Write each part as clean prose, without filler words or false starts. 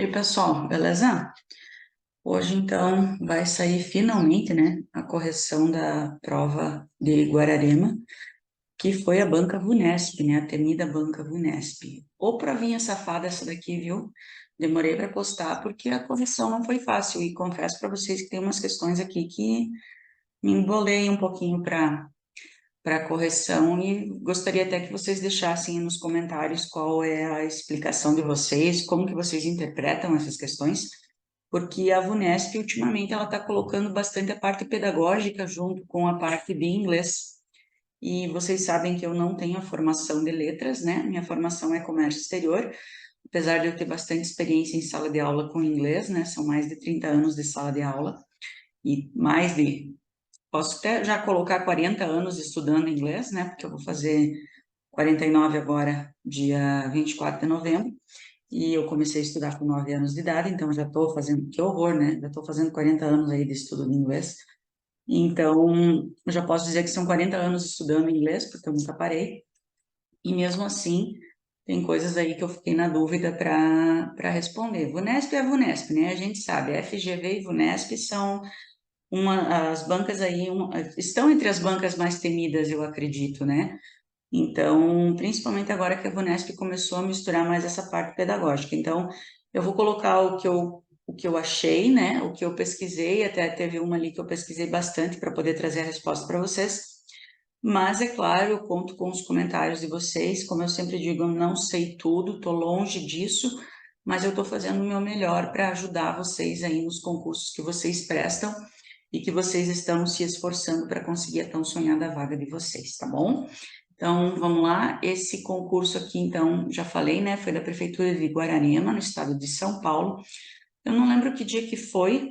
E aí, pessoal, beleza? Hoje, então, vai sair finalmente, né, a correção da prova de Guararema, que foi a banca VUNESP, né, a temida banca VUNESP. Ô, provinha safada essa daqui, viu? Demorei para postar porque a correção não foi fácil e confesso para vocês que tem umas questões aqui que me embolei um pouquinho para correção e gostaria até que vocês deixassem nos comentários qual é a explicação de vocês, como que vocês interpretam essas questões, porque a VUNESP, ultimamente, ela está colocando bastante a parte pedagógica junto com a parte de inglês. E vocês sabem que eu não tenho a formação de letras, né? Minha formação é comércio exterior, apesar de eu ter bastante experiência em sala de aula com inglês, né? São mais de 30 anos de sala de aula e mais de, posso até já colocar 40 anos estudando inglês, né? Porque eu vou fazer 49 agora, dia 24 de novembro. E eu comecei a estudar com 9 anos de idade, então já estou fazendo, que horror, né? Já estou fazendo 40 anos aí de estudo de inglês. Então, eu já posso dizer que são 40 anos estudando inglês, porque eu nunca parei. E mesmo assim, tem coisas aí que eu fiquei na dúvida para responder. VUNESP é VUNESP, né? A gente sabe, FGV e VUNESP são as bancas aí, estão entre as bancas mais temidas, eu acredito, né? Então, principalmente agora que a VUNESP começou a misturar mais essa parte pedagógica. Então, eu vou colocar o que eu achei, né? O que eu pesquisei, até teve uma ali que eu pesquisei bastante para poder trazer a resposta para vocês. Mas, é claro, eu conto com os comentários de vocês. Como eu sempre digo, eu não sei tudo, estou longe disso, mas eu estou fazendo o meu melhor para ajudar vocês aí nos concursos que vocês prestam e que vocês estão se esforçando para conseguir a tão sonhada vaga de vocês, tá bom? Então, vamos lá. Esse concurso aqui, então, já falei, né? Foi da Prefeitura de Guararema, no estado de São Paulo. Eu não lembro que dia que foi,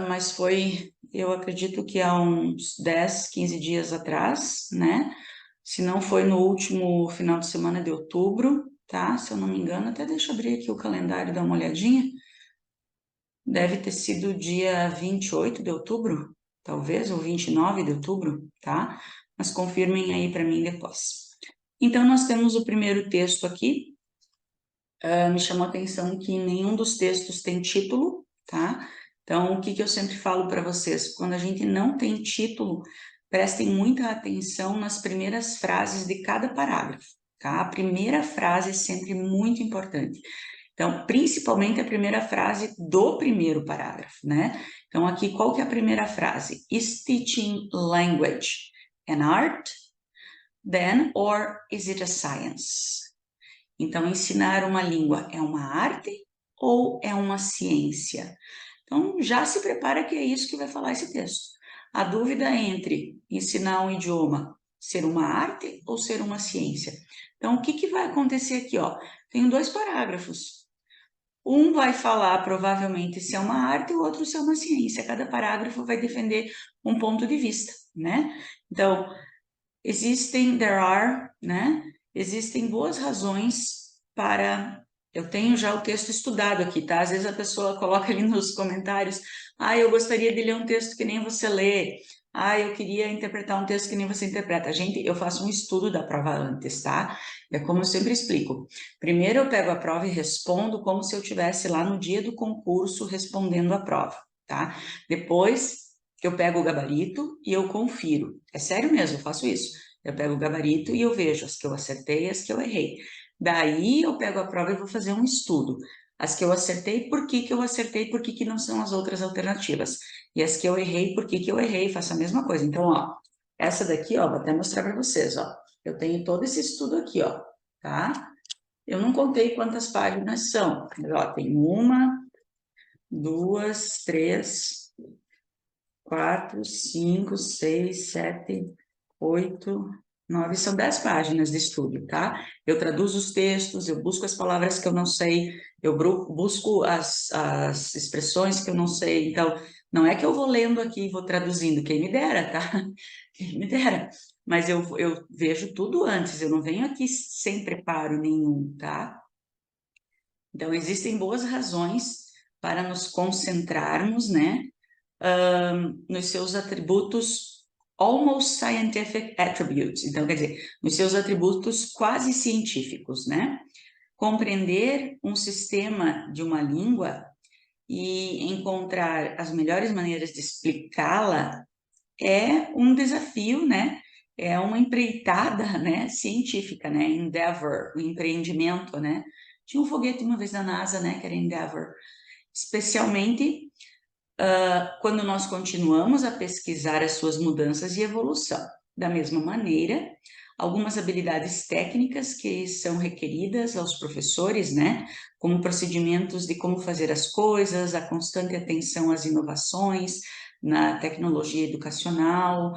mas foi, eu acredito que há uns 10, 15 dias atrás, né? Se não foi no último final de semana de outubro, tá? Se eu não me engano, até deixa eu abrir aqui o calendário e dar uma olhadinha. Deve ter sido dia 28 de outubro, talvez, ou 29 de outubro, tá? Mas confirmem aí para mim depois. Então, nós temos o primeiro texto aqui. Me chamou a atenção que nenhum dos textos tem título, tá? Então, o que eu sempre falo para vocês? Quando a gente não tem título, prestem muita atenção nas primeiras frases de cada parágrafo, tá? A primeira frase é sempre muito importante. Então, principalmente a primeira frase do primeiro parágrafo, né? Então, aqui, qual que é a primeira frase? Is teaching language an art, then, or is it a science? Então, ensinar uma língua é uma arte ou é uma ciência? Então, já se prepara que é isso que vai falar esse texto. A dúvida é entre ensinar um idioma ser uma arte ou ser uma ciência. Então, o que vai acontecer aqui? Ó? Tenho dois parágrafos. Um vai falar provavelmente se é uma arte, o outro se é uma ciência. Cada parágrafo vai defender um ponto de vista, né? Então, there are, né? Existem boas razões para. Eu tenho já o texto estudado aqui, tá? Às vezes a pessoa coloca ali nos comentários: eu gostaria de ler um texto que nem você lê. Eu queria interpretar um texto que nem você interpreta. Gente, eu faço um estudo da prova antes, tá? É como eu sempre explico. Primeiro eu pego a prova e respondo como se eu estivesse lá no dia do concurso respondendo a prova, tá? Depois eu pego o gabarito e eu confiro. É sério mesmo, eu faço isso. Eu pego o gabarito e eu vejo as que eu acertei e as que eu errei. Daí eu pego a prova e vou fazer um estudo. As que eu acertei, por que que eu acertei, por que que não são as outras alternativas? E as que eu errei, por que que eu errei? Faço a mesma coisa. Então, ó, essa daqui, ó, vou até mostrar para vocês, ó. Eu tenho todo esse estudo aqui, ó, tá? Eu não contei quantas páginas são, mas, ó, tem uma, duas, três, quatro, cinco, seis, sete, oito, nove, são 10 páginas de estudo, tá? Eu traduzo os textos, eu busco as palavras que eu não sei, eu busco as expressões que eu não sei. Então, não é que eu vou lendo aqui e vou traduzindo, quem me dera, tá? Quem me dera. Mas eu vejo tudo antes, eu não venho aqui sem preparo nenhum, tá? Então, existem boas razões para nos concentrarmos, né, nos seus atributos almost scientific attributes, então quer dizer, nos seus atributos quase científicos, né? compreender um sistema de uma língua e encontrar as melhores maneiras de explicá-la é um desafio, né? É uma empreitada, né, científica, né? Endeavor, o empreendimento, né? Tinha um foguete uma vez da NASA, né, que era Endeavor. Especialmente quando nós continuamos a pesquisar as suas mudanças e evolução. Da mesma maneira, algumas habilidades técnicas que são requeridas aos professores, né, como procedimentos de como fazer as coisas, a constante atenção às inovações na tecnologia educacional,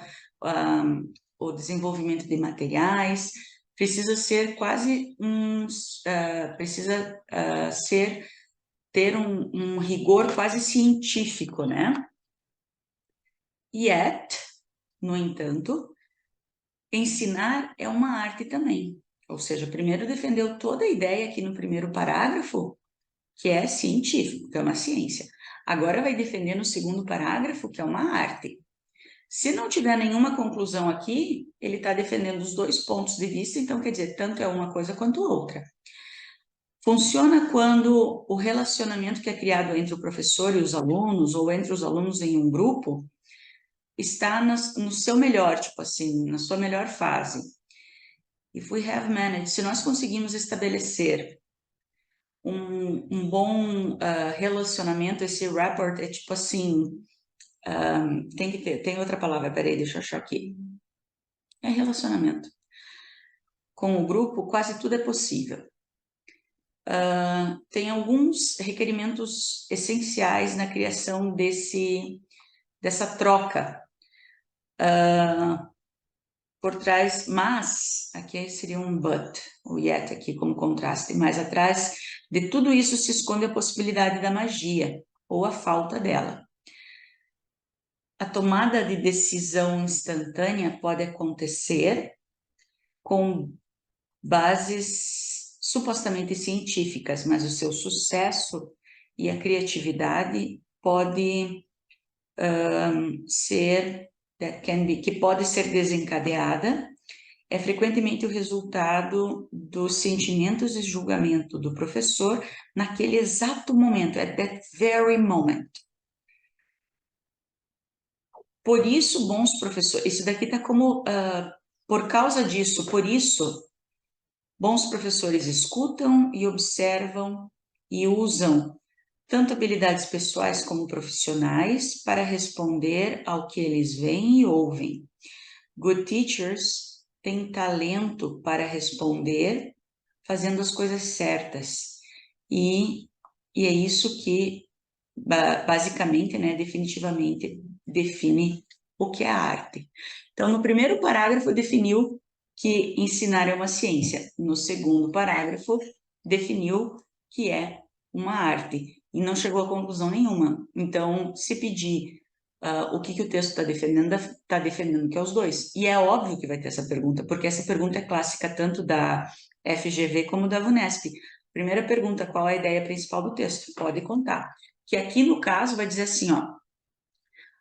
o desenvolvimento de materiais, precisa ser quase precisa ser ter um rigor quase científico, né? Yet, no entanto, ensinar é uma arte também. Ou seja, primeiro defendeu toda a ideia aqui no primeiro parágrafo, que é científico, que é uma ciência. Agora vai defender no segundo parágrafo, que é uma arte. Se não tiver nenhuma conclusão aqui, ele está defendendo os dois pontos de vista, então quer dizer, tanto é uma coisa quanto outra. Funciona quando o relacionamento que é criado entre o professor e os alunos, ou entre os alunos em um grupo, está no seu melhor, tipo assim, na sua melhor fase. If we have managed, se nós conseguimos estabelecer um bom relacionamento, esse rapport é tipo assim, tem outra palavra, peraí, deixa eu achar aqui. É relacionamento. Com o grupo, quase tudo é possível. Tem alguns requerimentos essenciais na criação dessa troca por trás, mas, aqui seria um but, o yet aqui como contraste, mas atrás de tudo isso se esconde a possibilidade da magia, ou a falta dela. A tomada de decisão instantânea pode acontecer com bases supostamente científicas, mas o seu sucesso e a criatividade pode que pode ser desencadeada, é frequentemente o resultado dos sentimentos e julgamento do professor naquele exato momento, at that very moment. Por isso, bons professores, isso daqui está como, por causa disso, por isso, bons professores escutam e observam e usam tanto habilidades pessoais como profissionais para responder ao que eles veem e ouvem. Good teachers têm talento para responder fazendo as coisas certas. E é isso que, basicamente, né, definitivamente, define o que é a arte. Então, no primeiro parágrafo, definiu que ensinar é uma ciência. No segundo parágrafo, definiu que é uma arte. E não chegou a conclusão nenhuma. Então, se pedir o que o texto está defendendo que é os dois. E é óbvio que vai ter essa pergunta, porque essa pergunta é clássica tanto da FGV como da VUNESP. Primeira pergunta, qual é a ideia principal do texto? Pode contar. Que aqui, no caso, vai dizer assim, ó.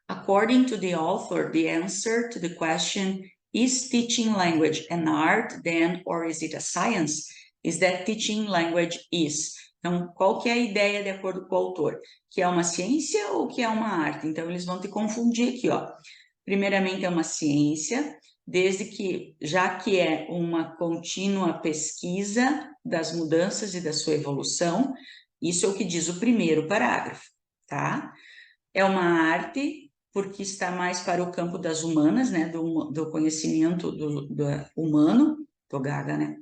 According to the author, the answer to the question, is teaching language an art then, or is it a science? Is that teaching language is. Então, qual que é a ideia de acordo com o autor? Que é uma ciência ou que é uma arte? Então, eles vão te confundir aqui, ó. Primeiramente, é uma ciência, desde que, já que é uma contínua pesquisa das mudanças e da sua evolução, isso é o que diz o primeiro parágrafo, tá? É uma arte, porque está mais para o campo das humanas, né, do conhecimento do humano, tô gaga, né?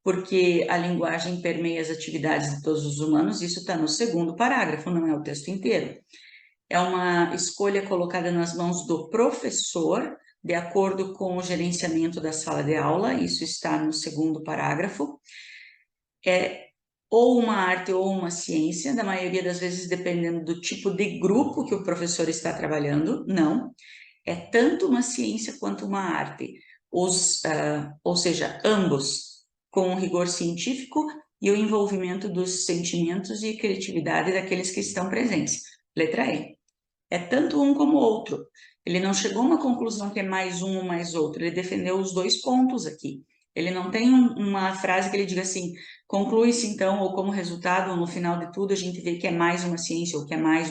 Porque a linguagem permeia as atividades de todos os humanos, isso está no segundo parágrafo, não é o texto inteiro. É uma escolha colocada nas mãos do professor, de acordo com o gerenciamento da sala de aula, isso está no segundo parágrafo. É ou uma arte ou uma ciência, na maioria das vezes dependendo do tipo de grupo que o professor está trabalhando, não. É tanto uma ciência quanto uma arte, ou seja, ambos com o rigor científico e o envolvimento dos sentimentos e criatividade daqueles que estão presentes. Letra E. É tanto um como o outro. Ele não chegou a uma conclusão que é mais um ou mais outro, ele defendeu os dois pontos aqui. Ele não tem uma frase que ele diga assim, conclui-se então, ou como resultado, ou no final de tudo, a gente vê que é mais uma ciência, ou que é mais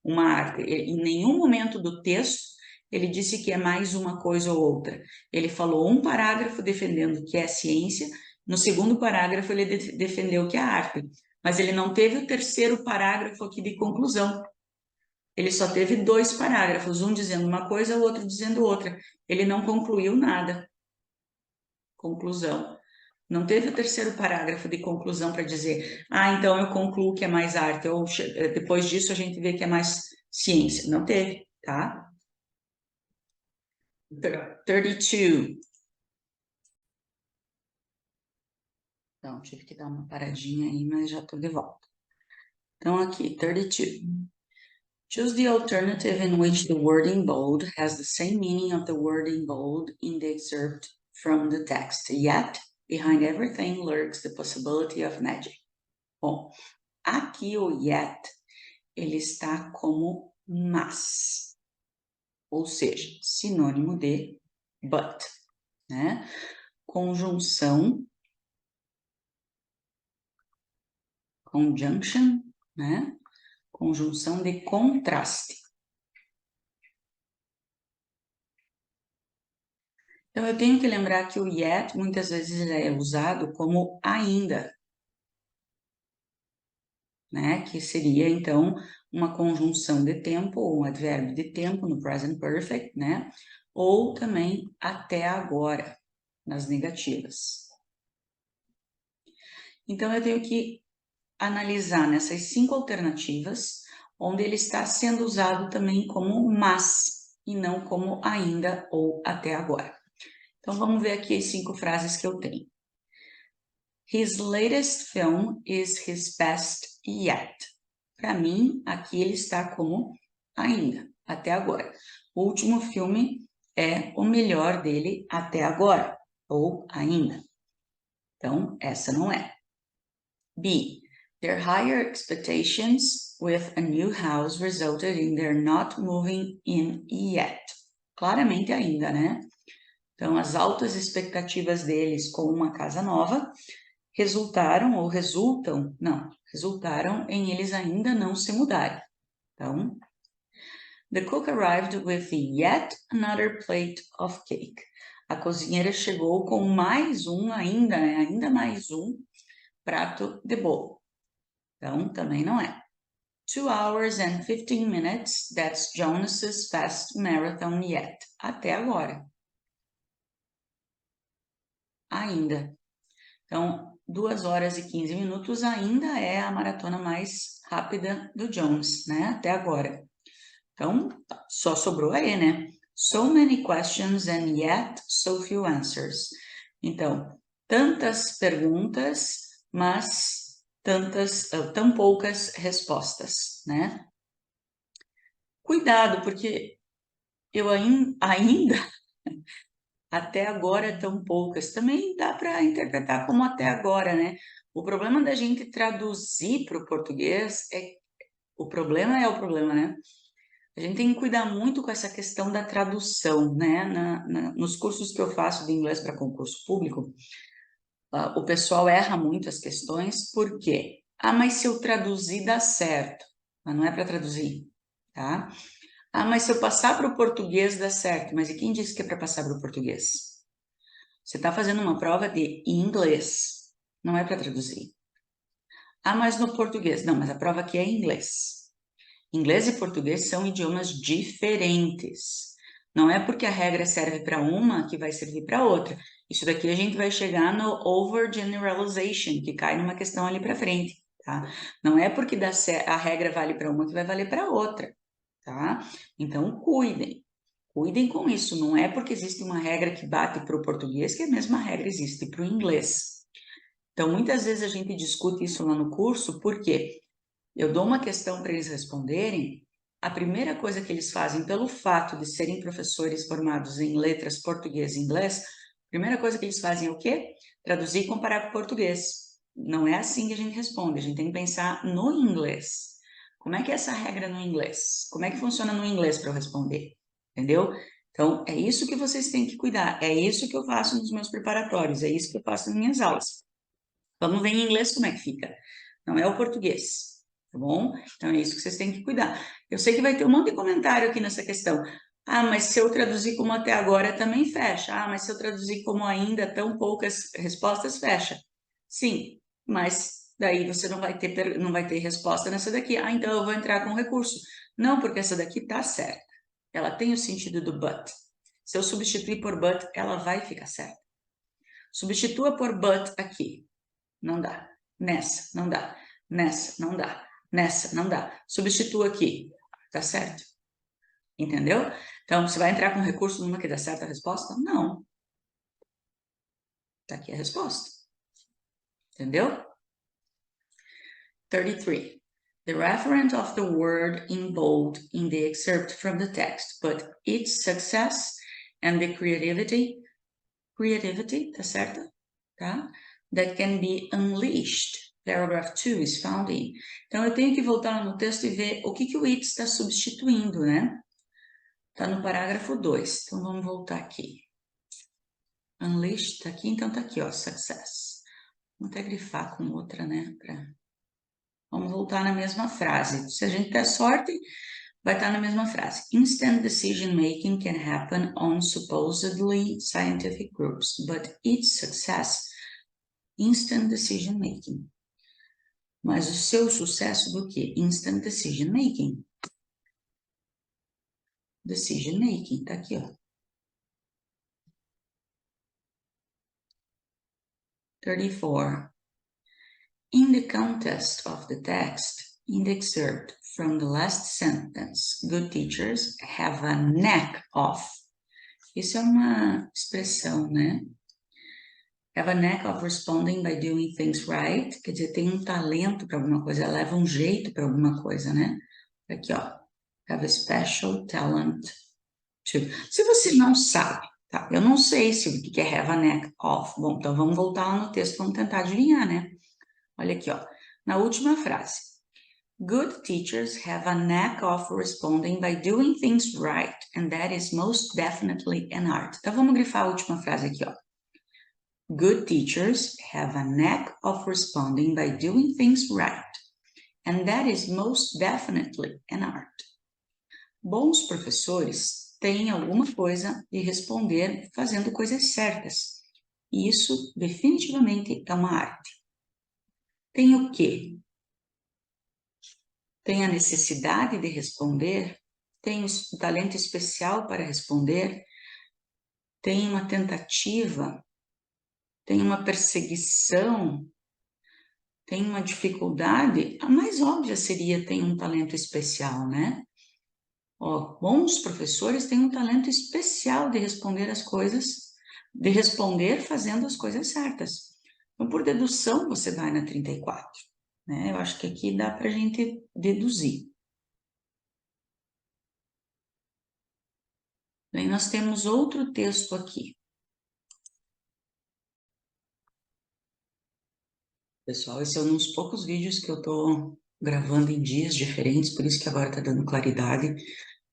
uma arte. Em nenhum momento do texto, ele disse que é mais uma coisa ou outra. Ele falou um parágrafo defendendo que é ciência, no segundo parágrafo ele defendeu que é arte, mas ele não teve o terceiro parágrafo aqui de conclusão. Ele só teve 2 parágrafos, um dizendo uma coisa, o outro dizendo outra. Ele não concluiu nada. Conclusão. Não teve o terceiro parágrafo de conclusão para dizer, então eu concluo que é mais arte, ou depois disso a gente vê que é mais ciência. Não teve, tá? 32. Então, tive que dar uma paradinha aí, mas já estou de volta. Então, aqui, 32. Choose the alternative in which the word in bold has the same meaning of the word in bold in the excerpt from the text. Yet, behind everything lurks the possibility of magic. Bom, aqui o yet, ele está como mas, ou seja, sinônimo de but, né? Conjunção, conjunction, né? Conjunção de contraste. Então, eu tenho que lembrar que o yet muitas vezes é usado como ainda, né? Que seria, então, uma conjunção de tempo, ou um advérbio de tempo no present perfect, né? Ou também até agora, nas negativas. Então, eu tenho que analisar nessas 5 alternativas, onde ele está sendo usado também como mas, e não como ainda ou até agora. Então, vamos ver aqui as 5 frases que eu tenho. His latest film is his best yet. Para mim, aqui ele está como ainda, até agora. O último filme é o melhor dele até agora, ou ainda. Então, essa não é. B. Their higher expectations with a new house resulted in their not moving in yet. Claramente ainda, né? Então, as altas expectativas deles com uma casa nova resultaram em eles ainda não se mudarem. Então, the cook arrived with yet another plate of cake. A cozinheira chegou com mais um ainda, né? Ainda mais um prato de bolo. Então, também não é. 2 hours and 15 minutes, that's Jonas's fast marathon yet. Até agora. Ainda. Então, 2 horas e 15 minutos ainda é a maratona mais rápida do Jonas, né? Até agora. Então, só sobrou aí, né? So many questions and yet so few answers. Então, tantas perguntas, mas tão poucas respostas, né? Cuidado, porque eu ainda até agora tão poucas. Também dá para interpretar como até agora, né? O problema da gente traduzir para o português o problema, né? A gente tem que cuidar muito com essa questão da tradução, né? Nos cursos que eu faço de inglês para concurso público, o pessoal erra muito as questões, por quê? Mas se eu traduzir dá certo. Mas não é para traduzir, tá? Mas se eu passar para o português dá certo. Mas e quem disse que é para passar para o português? Você está fazendo uma prova de inglês, não é para traduzir. Mas no português. Não, mas a prova aqui é em inglês. Inglês e português são idiomas diferentes. Não é porque a regra serve para uma que vai servir para outra. Isso daqui a gente vai chegar no overgeneralization, que cai numa questão ali para frente, tá? Não é porque a regra vale para uma que vai valer para outra, tá? Então, cuidem. Cuidem com isso. Não é porque existe uma regra que bate para o português que a mesma regra existe para o inglês. Então, muitas vezes a gente discute isso lá no curso, porque eu dou uma questão para eles responderem, a primeira coisa que eles fazem, pelo fato de serem professores formados em letras português e inglês, a primeira coisa que eles fazem é o quê? Traduzir e comparar com o português. Não é assim que a gente responde, a gente tem que pensar no inglês. Como é que é essa regra no inglês? Como é que funciona no inglês para eu responder? Entendeu? Então, é isso que vocês têm que cuidar, é isso que eu faço nos meus preparatórios, é isso que eu faço nas minhas aulas. Vamos ver em inglês como é que fica. Não é o português, tá bom? Então, é isso que vocês têm que cuidar. Eu sei que vai ter um monte de comentário aqui nessa questão. Ah, mas se eu traduzir como até agora, também fecha. Ah, mas se eu traduzir como ainda tão poucas respostas, fecha. Sim, mas daí você não vai ter resposta nessa daqui. Ah, então eu vou entrar com recurso. Não, porque essa daqui tá certa. Ela tem o sentido do but. Se eu substituir por but, ela vai ficar certa. Substitua por but aqui. Não dá. Nessa, não dá. Nessa, não dá. Nessa, não dá. Substitua aqui. Tá certo? Entendeu? Então, você vai entrar com recurso numa que dá certa a resposta? Não. Tá aqui a resposta. Entendeu? 33. The referent of the word in bold in the excerpt from the text, but its success and the creativity, tá certo? Tá? That can be unleashed. Paragraph 2 is found in. Então, eu tenho que voltar no texto e ver o que o it está substituindo, né? Está no parágrafo 2. Então, vamos voltar aqui. Unleashed está aqui, então está aqui, ó, success. Vou até grifar com outra, né? Vamos voltar na mesma frase. Se a gente der sorte, vai estar na mesma frase. Instant decision making can happen on supposedly scientific groups, but its success, instant decision making. Mas o seu sucesso do quê? Instant decision making. Decision making, tá aqui, ó. 34. In the context of the text, in the excerpt from the last sentence, good teachers have a knack of. Isso é uma expressão, né? Have a knack of responding by doing things right. Quer dizer, tem um talento para alguma coisa, leva um jeito para alguma coisa, né? Aqui, ó. Have a special talent to. Se você não sabe, tá? Eu não sei se o que é have a knack of. Bom, então vamos voltar lá no texto, vamos tentar adivinhar, né? Olha aqui, ó. Na última frase. Good teachers have a knack of responding by doing things right, and that is most definitely an art. Então vamos grifar a última frase aqui, ó. Good teachers have a knack of responding by doing things right, and that is most definitely an art. Bons professores têm alguma coisa de responder fazendo coisas certas. E isso definitivamente é uma arte. Tem o quê? Tem a necessidade de responder? Tem um talento especial para responder? Tem uma tentativa? Tem uma perseguição? Tem uma dificuldade? A mais óbvia seria tem um talento especial, né? Ó, bons professores têm um talento especial de responder as coisas, de responder fazendo as coisas certas. Então, por dedução, você vai na 34, né? Eu acho que aqui dá para a gente deduzir. Bem, nós temos outro texto aqui. Pessoal, esse é um dos poucos vídeos que eu tô gravando em dias diferentes, por isso que agora tá dando claridade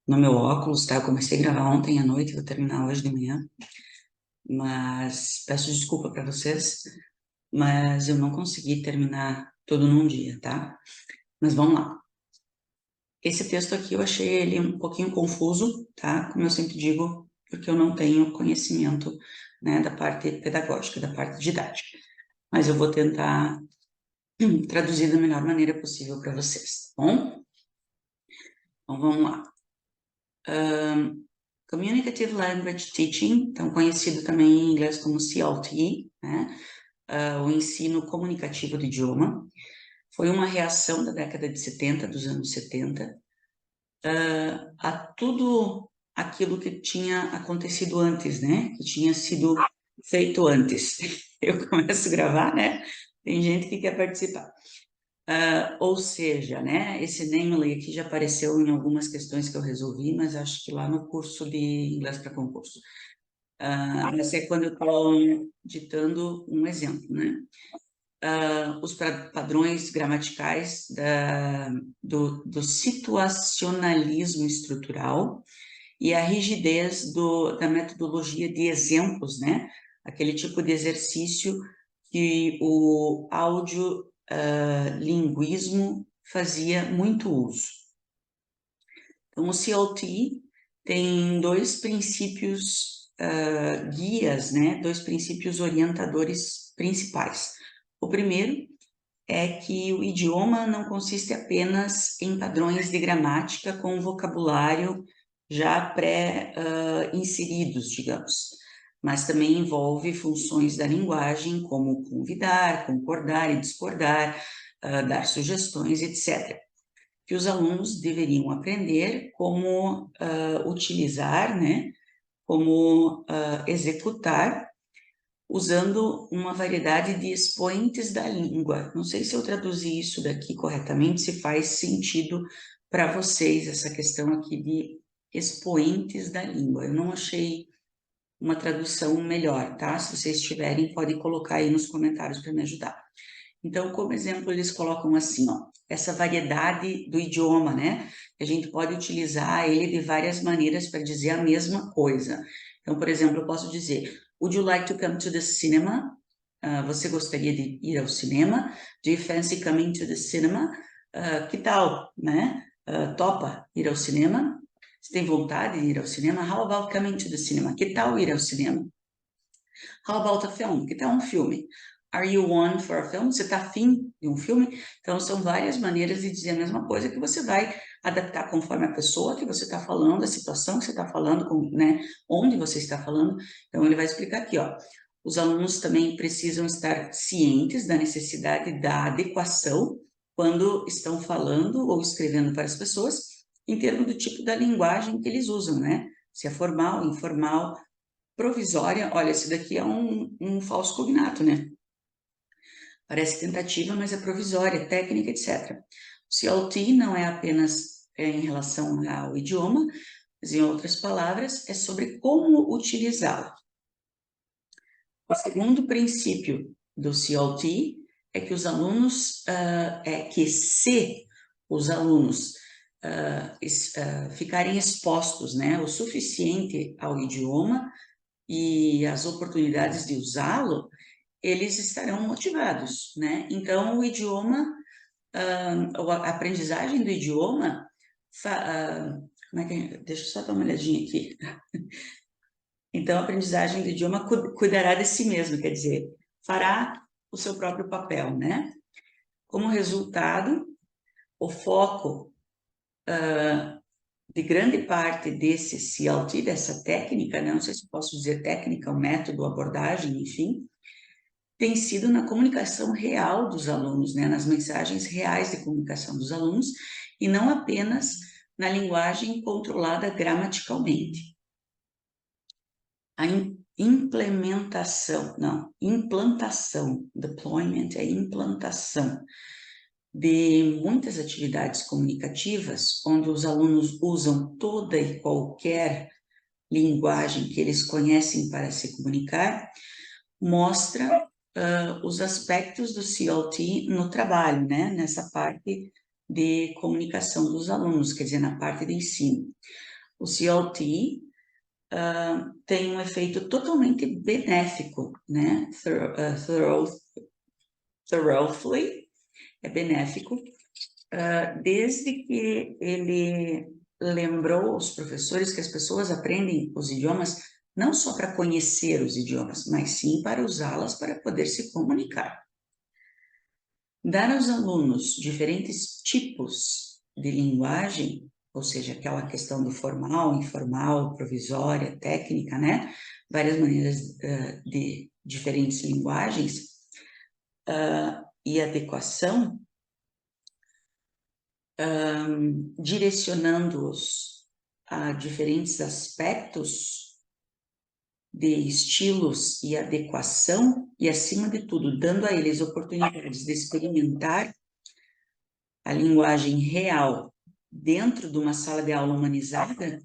no meu óculos, tá? Eu comecei a gravar ontem à noite, vou terminar hoje de manhã. Mas peço desculpa para vocês, mas eu não consegui terminar tudo num dia, tá? Mas vamos lá. Esse texto aqui eu achei ele um pouquinho confuso, tá? Como eu sempre digo, porque eu não tenho conhecimento, né, da parte pedagógica, da parte didática. Mas eu vou tentar traduzir da melhor maneira possível para vocês, tá bom? Então vamos lá. Communicative Language Teaching, então conhecido também em inglês como CLT, né? O ensino comunicativo do idioma, foi uma reação da década de 70, dos anos 70, a tudo aquilo que tinha acontecido antes, né? Que tinha sido feito antes. Eu começo a gravar, né? Tem gente que quer participar. Ou seja, né? Esse namely aqui já apareceu em algumas questões que eu resolvi, mas acho que lá no curso de inglês para concurso. Essa é quando eu estou ditando um exemplo, né? Os padrões gramaticais do situacionalismo estrutural e a rigidez da metodologia de exemplos, né? Aquele tipo de exercício que o audiolinguismo fazia muito uso. Então, o CLT tem dois princípios guias, né? Dois princípios orientadores principais. O primeiro é que o idioma não consiste apenas em padrões de gramática com vocabulário já pré-inseridos, digamos, mas também envolve funções da linguagem como convidar, concordar e discordar, dar sugestões, etc., que os alunos deveriam aprender como utilizar, né, como executar, usando uma variedade de expoentes da língua. Não sei se eu traduzi isso daqui corretamente, se faz sentido para vocês essa questão aqui de expoentes da língua. Eu não achei uma tradução melhor, tá? Se vocês tiverem, podem colocar aí nos comentários para me ajudar. Então, como exemplo, eles colocam assim, ó, essa variedade do idioma, né? A gente pode utilizar ele de várias maneiras para dizer a mesma coisa. Então, por exemplo, eu posso dizer, would you like to come to the cinema? Você gostaria de ir ao cinema? Do you fancy coming to the cinema? Que tal, né? Topa ir ao cinema? Você tem vontade de ir ao cinema? How about coming to the cinema? Que tal ir ao cinema? How about a film? Que tal um filme? Are you on for a film? Você está afim de um filme? Então, são várias maneiras de dizer a mesma coisa que você vai adaptar conforme a pessoa que você está falando, a situação que você está falando, né? Onde você está falando. Então, ele vai explicar aqui, ó. Os alunos também precisam estar cientes da necessidade da adequação quando estão falando ou escrevendo para as pessoas, em termos do tipo da linguagem que eles usam, né? Se é formal, informal, provisória. Olha, esse daqui é um falso cognato, né? Parece tentativa, mas é provisória, técnica, etc. O CLT não é apenas em relação ao idioma, mas em outras palavras, é sobre como utilizá-lo. O segundo princípio do CLT é que os alunos, se os alunos ficarem expostos, né, o suficiente ao idioma e as oportunidades de usá-lo, eles estarão motivados, né? Então, o idioma, a aprendizagem do idioma, como é que, deixa eu só dar uma olhadinha aqui. Então, a aprendizagem do idioma cuidará de si mesmo, quer dizer, fará o seu próprio papel, né? Como resultado, o foco de grande parte desse CLT, dessa técnica, né? Não sei se posso dizer técnica, o método, abordagem, enfim, tem sido na comunicação real dos alunos, né? Nas mensagens reais de comunicação dos alunos, e não apenas na linguagem controlada gramaticalmente. A implantação, deployment é implantação de muitas atividades comunicativas, onde os alunos usam toda e qualquer linguagem que eles conhecem para se comunicar, mostra os aspectos do CLT no trabalho, né? Nessa parte de comunicação dos alunos, quer dizer, na parte de ensino. O CLT tem um efeito totalmente benéfico, né? Thoroughly é benéfico, desde que ele lembrou aos professores que as pessoas aprendem os idiomas não só para conhecer os idiomas, mas sim para usá-las para poder se comunicar. Dar aos alunos diferentes tipos de linguagem, ou seja, aquela questão do formal, informal, provisória, técnica, né? Várias maneiras de diferentes linguagens e adequação, direcionando-os a diferentes aspectos de estilos e adequação e, acima de tudo, dando a eles oportunidades de experimentar a linguagem real dentro de uma sala de aula humanizada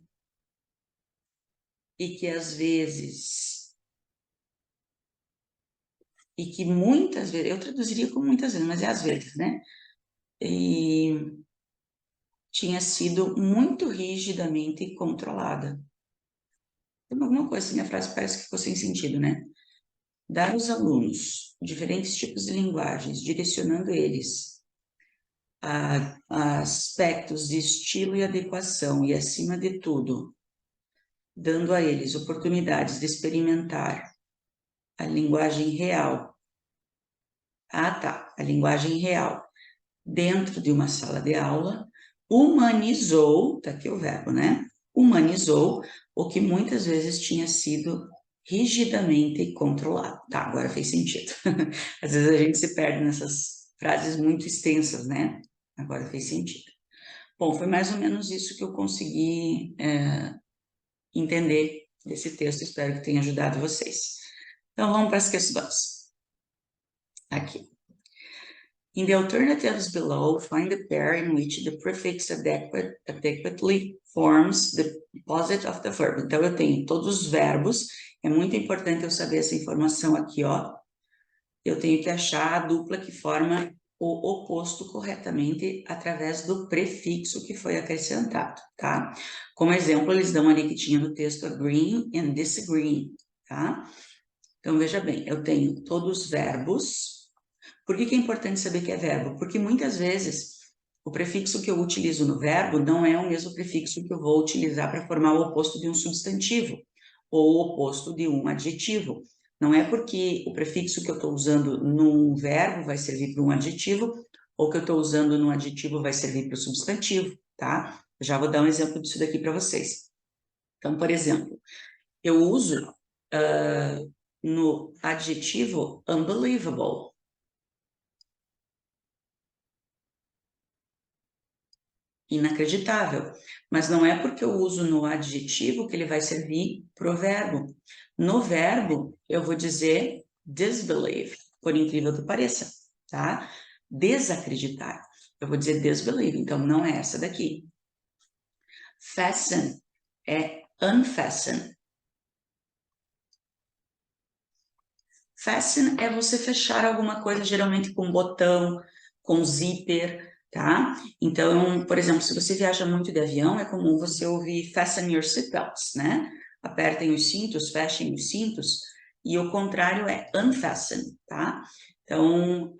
e que às vezes, e que muitas vezes, eu traduziria como muitas vezes, mas é às vezes, né? E tinha sido muito rigidamente controlada. Tem alguma coisa assim, a frase parece que ficou sem sentido, né? Dar aos alunos diferentes tipos de linguagens, direcionando eles a aspectos de estilo e adequação, e acima de tudo, dando a eles oportunidades de experimentar a linguagem real. Ah, tá, a linguagem real dentro de uma sala de aula, humanizou, tá aqui o verbo, né? Humanizou o que muitas vezes tinha sido rigidamente controlado. Tá, agora fez sentido. Às vezes a gente se perde nessas frases muito extensas, né? Agora fez sentido. Bom, foi mais ou menos isso que eu consegui entender desse texto, espero que tenha ajudado vocês. Então vamos para as questões. Aqui. In the alternatives below, find the pair in which the prefix adequately forms the opposite of the verb. Então, eu tenho todos os verbos. É muito importante eu saber essa informação aqui, ó. Eu tenho que achar a dupla que forma o oposto corretamente através do prefixo que foi acrescentado, tá? Como exemplo, eles dão ali que tinha no texto agreeing and disagreeing, tá? Então, veja bem, eu tenho todos os verbos. Por que é importante saber que é verbo? Porque muitas vezes o prefixo que eu utilizo no verbo não é o mesmo prefixo que eu vou utilizar para formar o oposto de um substantivo ou o oposto de um adjetivo. Não é porque o prefixo que eu estou usando num verbo vai servir para um adjetivo ou que eu estou usando num adjetivo vai servir para o substantivo, tá? Eu já vou dar um exemplo disso daqui para vocês. Então, por exemplo, eu uso no adjetivo unbelievable. Inacreditável. Mas não é porque eu uso no adjetivo que ele vai servir para o verbo. No verbo, eu vou dizer disbelieve, por incrível que pareça, tá? Desacreditar. Eu vou dizer disbelieve, então não é essa daqui. Fasten é unfasten. Fasten é você fechar alguma coisa, geralmente com botão, com zíper, tá? Então, por exemplo, se você viaja muito de avião, é comum você ouvir fasten your seatbelts, né? Apertem os cintos, fechem os cintos, e o contrário é unfasten, tá? Então,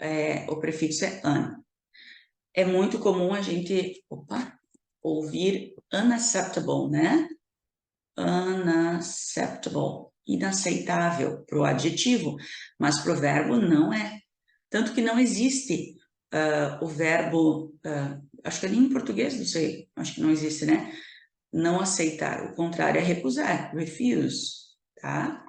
o prefixo é un. É muito comum a gente, ouvir unacceptable, né? Unacceptable, inaceitável para o adjetivo, mas para o verbo não é. Tanto que não existe o verbo, acho que nem em português, não sei, acho que não existe, né? Não aceitar. O contrário é recusar, refuse, tá?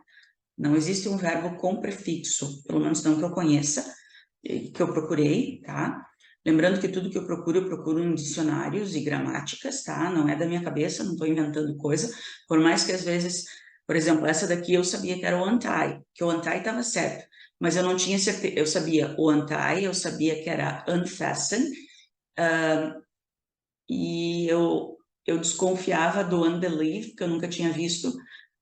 Não existe um verbo com prefixo, pelo menos não que eu conheça, que eu procurei, tá? Lembrando que tudo que eu procuro em dicionários e gramáticas, tá? Não é da minha cabeça, não estou inventando coisa. Por mais que às vezes, por exemplo, essa daqui eu sabia que era o untie, que o untie estava certo, mas eu não tinha certeza. Eu sabia o untie, eu sabia que era unfasten, e eu desconfiava do unbelieve, que eu nunca tinha visto.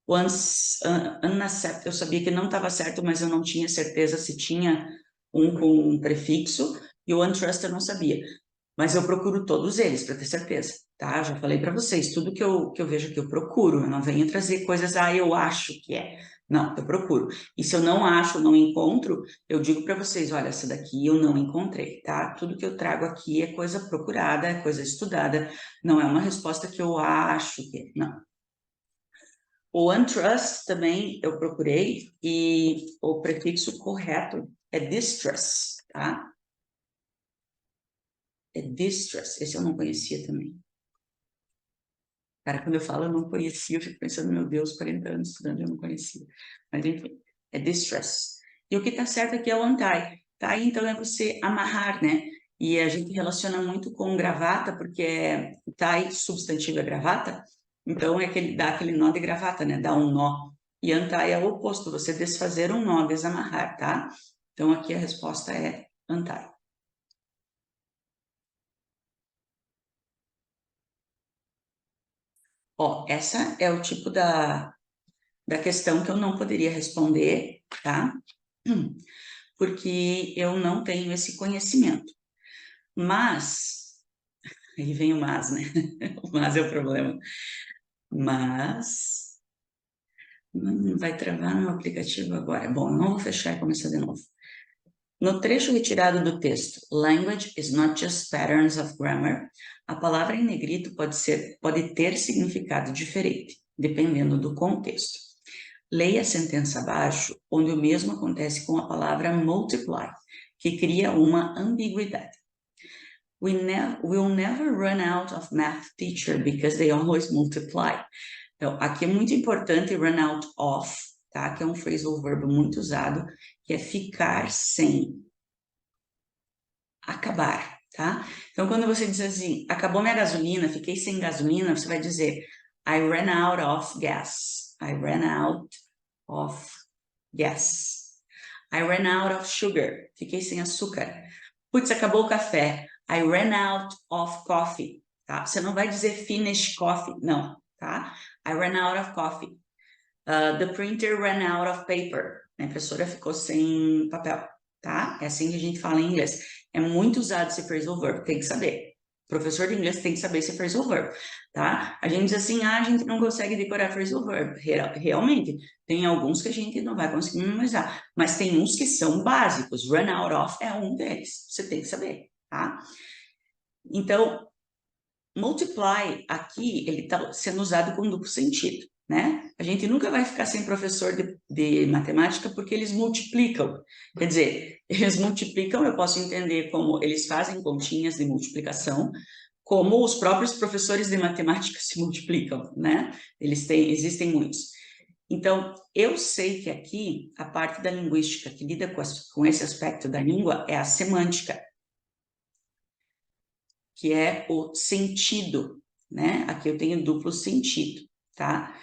O unaccept, eu sabia que não estava certo, mas eu não tinha certeza se tinha um com um prefixo, e o untrust eu não sabia. Mas eu procuro todos eles para ter certeza, tá? Já falei para vocês, tudo que eu vejo que eu procuro, eu não venho trazer coisas, eu acho que é. Não, eu procuro. E se eu não acho, não encontro, eu digo para vocês, olha, essa daqui eu não encontrei, tá? Tudo que eu trago aqui é coisa procurada, é coisa estudada, não é uma resposta que eu acho que é, não. O untrust também eu procurei e o prefixo correto é distress, tá? É distress, esse eu não conhecia também. Cara, quando eu falo eu não conhecia, eu fico pensando, meu Deus, 40 anos estudando, eu não conhecia. Mas enfim, é distress. E o que tá certo aqui é o untie. Tie, então, é você amarrar, né? E a gente relaciona muito com gravata, porque tie, substantivo é gravata, então é aquele, dá aquele nó de gravata, né? Dá um nó. E untie é o oposto, você desfazer um nó, desamarrar, tá? Então aqui a resposta é untie. Ó, essa é o tipo da questão que eu não poderia responder, tá? Porque eu não tenho esse conhecimento. Mas, aí vem o mas, né? O mas é o problema. Mas Vai travar no aplicativo agora. Bom, não vou fechar e começar de novo. No trecho retirado do texto, language is not just patterns of grammar, a palavra em negrito pode ter significado diferente, dependendo do contexto. Leia a sentença abaixo, onde o mesmo acontece com a palavra multiply, que cria uma ambiguidade. We'll never run out of math teacher because they always multiply. Então, aqui é muito importante run out of, tá? Que é um phrasal verb muito usado, que é ficar sem, acabar, tá? Então, quando você diz assim, acabou minha gasolina, fiquei sem gasolina, você vai dizer I ran out of gas. I ran out of gas. I ran out of sugar. Fiquei sem açúcar. Putz, acabou o café. I ran out of coffee. Tá? Você não vai dizer finish coffee, não, tá? I ran out of coffee. The printer ran out of paper. A impressora ficou sem papel, tá? É assim que a gente fala em inglês. É muito usado esse phrasal verb, tem que saber. O professor de inglês tem que saber esse phrasal verb, tá? A gente diz assim, a gente não consegue decorar phrasal verb. Realmente, tem alguns que a gente não vai conseguir memorizar, mas tem uns que são básicos. Run out of é um deles, você tem que saber, tá? Então, multiply aqui, ele está sendo usado com duplo sentido, né? A gente nunca vai ficar sem professor de matemática porque eles multiplicam. Quer dizer, eles multiplicam, eu posso entender como eles fazem continhas de multiplicação, como os próprios professores de matemática se multiplicam, né? Existem muitos. Então, eu sei que aqui a parte da linguística que lida com esse aspecto da língua é a semântica, que é o sentido, né? Aqui eu tenho duplo sentido, tá?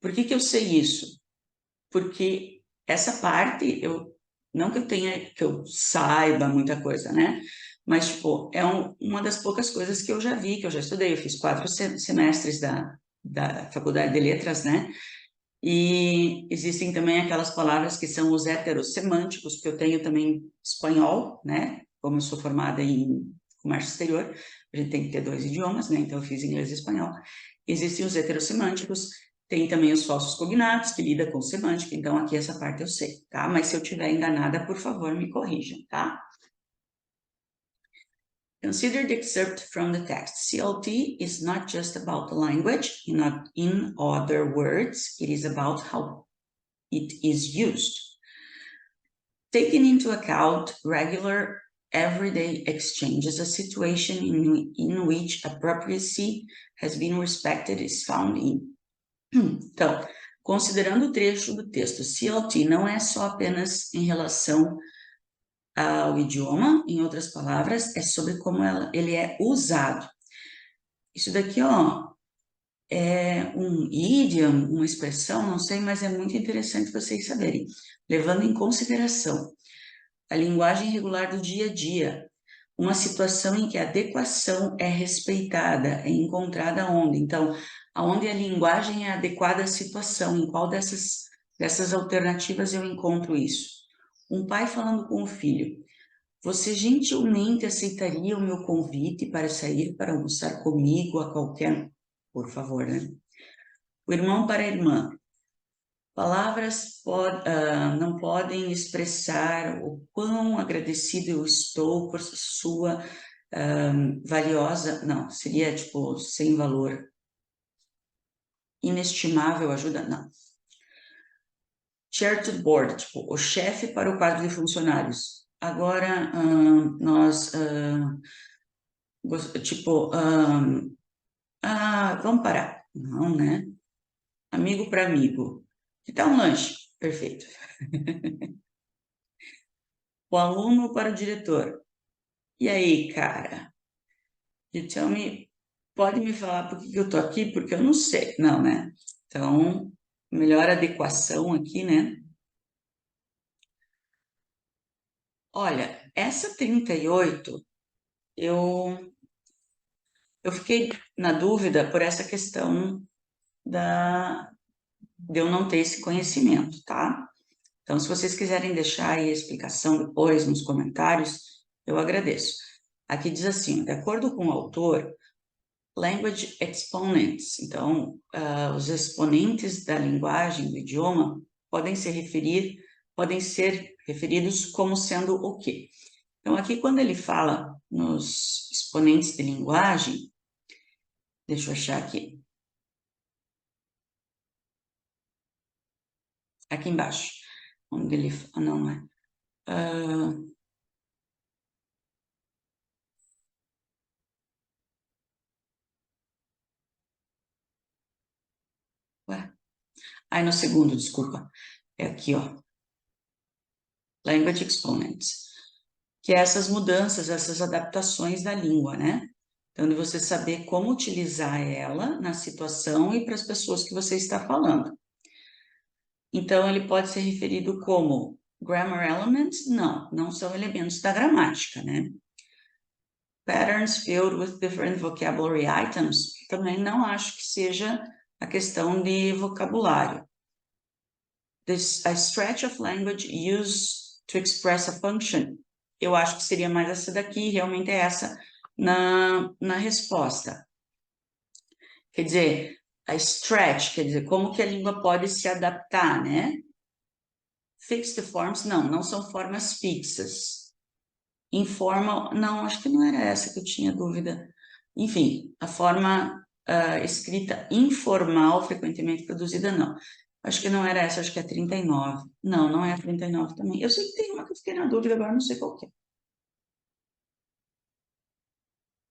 Por que eu sei isso? Porque essa parte, não que eu tenha, que eu saiba muita coisa, né? Mas, tipo, é uma das poucas coisas que eu já vi, que eu já estudei. Eu fiz 4 semestres da Faculdade de Letras, né? E existem também aquelas palavras que são os heterossemânticos, porque eu tenho também espanhol, né? Como eu sou formada em comércio exterior, a gente tem que ter 2 idiomas, né? Então eu fiz inglês e espanhol. Existem os heterossemânticos, tem também os falsos cognatos, que lida com semântica, então aqui essa parte eu sei, tá? Mas se eu estiver enganada, por favor, me corrijam, tá? Consider the excerpt from the text. CLT is not just about the language. In other words, it is about how it is used. Taking into account regular everyday exchanges, a situation in which appropriacy has been respected is found in. Então, considerando o trecho do texto, CLT não é só apenas em relação ao idioma, em outras palavras, é sobre como ele é usado. Isso daqui, ó, é um idiom, uma expressão, não sei, mas é muito interessante vocês saberem, levando em consideração a linguagem regular do dia a dia, uma situação em que a adequação é respeitada, é encontrada onde? Então, aonde a linguagem é adequada à situação, em qual dessas alternativas eu encontro isso? Um pai falando com o filho, você gentilmente aceitaria o meu convite para sair para almoçar comigo a qualquer... Por favor, né? O irmão para a irmã, palavras não podem expressar o quão agradecido eu estou por sua valiosa, não, seria tipo sem valor, inestimável ajuda, não. Chair to the board, tipo o chefe para o quadro de funcionários. Agora nós, tipo, vamos parar. Não, né? Amigo para amigo. Que tal um lanche? Perfeito. O aluno para o diretor. E aí, cara? You tell me, pode me falar por que eu tô aqui? Porque eu não sei. Não, né? Então, melhor adequação aqui, né? Olha, essa 38, eu fiquei na dúvida por essa questão de eu não ter esse conhecimento, tá? Então, se vocês quiserem deixar aí a explicação depois nos comentários, eu agradeço. Aqui diz assim, de acordo com o autor, Language exponents. Então, os exponentes da linguagem, do idioma, podem ser referidos como sendo o quê? Então, aqui, quando ele fala nos exponentes de linguagem, deixa eu achar aqui. Aqui embaixo, onde ele... não é. Ué? Aí, no segundo, desculpa. É aqui, ó. Language exponents. Que é essas mudanças, essas adaptações da língua, né? Então, de você saber como utilizar ela na situação e para as pessoas que você está falando. Então, ele pode ser referido como grammar elements? Não, não são elementos da gramática, né? Patterns filled with different vocabulary items? Também não acho que seja a questão de vocabulário. A stretch of language used to express a function? Eu acho que seria mais essa daqui, realmente é essa na resposta. Quer dizer, a stretch, quer dizer, como que a língua pode se adaptar, né? Fixed forms, não são formas fixas. Informal, não, acho que não era essa que eu tinha dúvida. Enfim, a forma escrita informal, frequentemente produzida, não. Acho que não era essa, acho que é 39. Não, não é a 39 também. Eu sei que tem uma que eu fiquei na dúvida, agora não sei qual que é.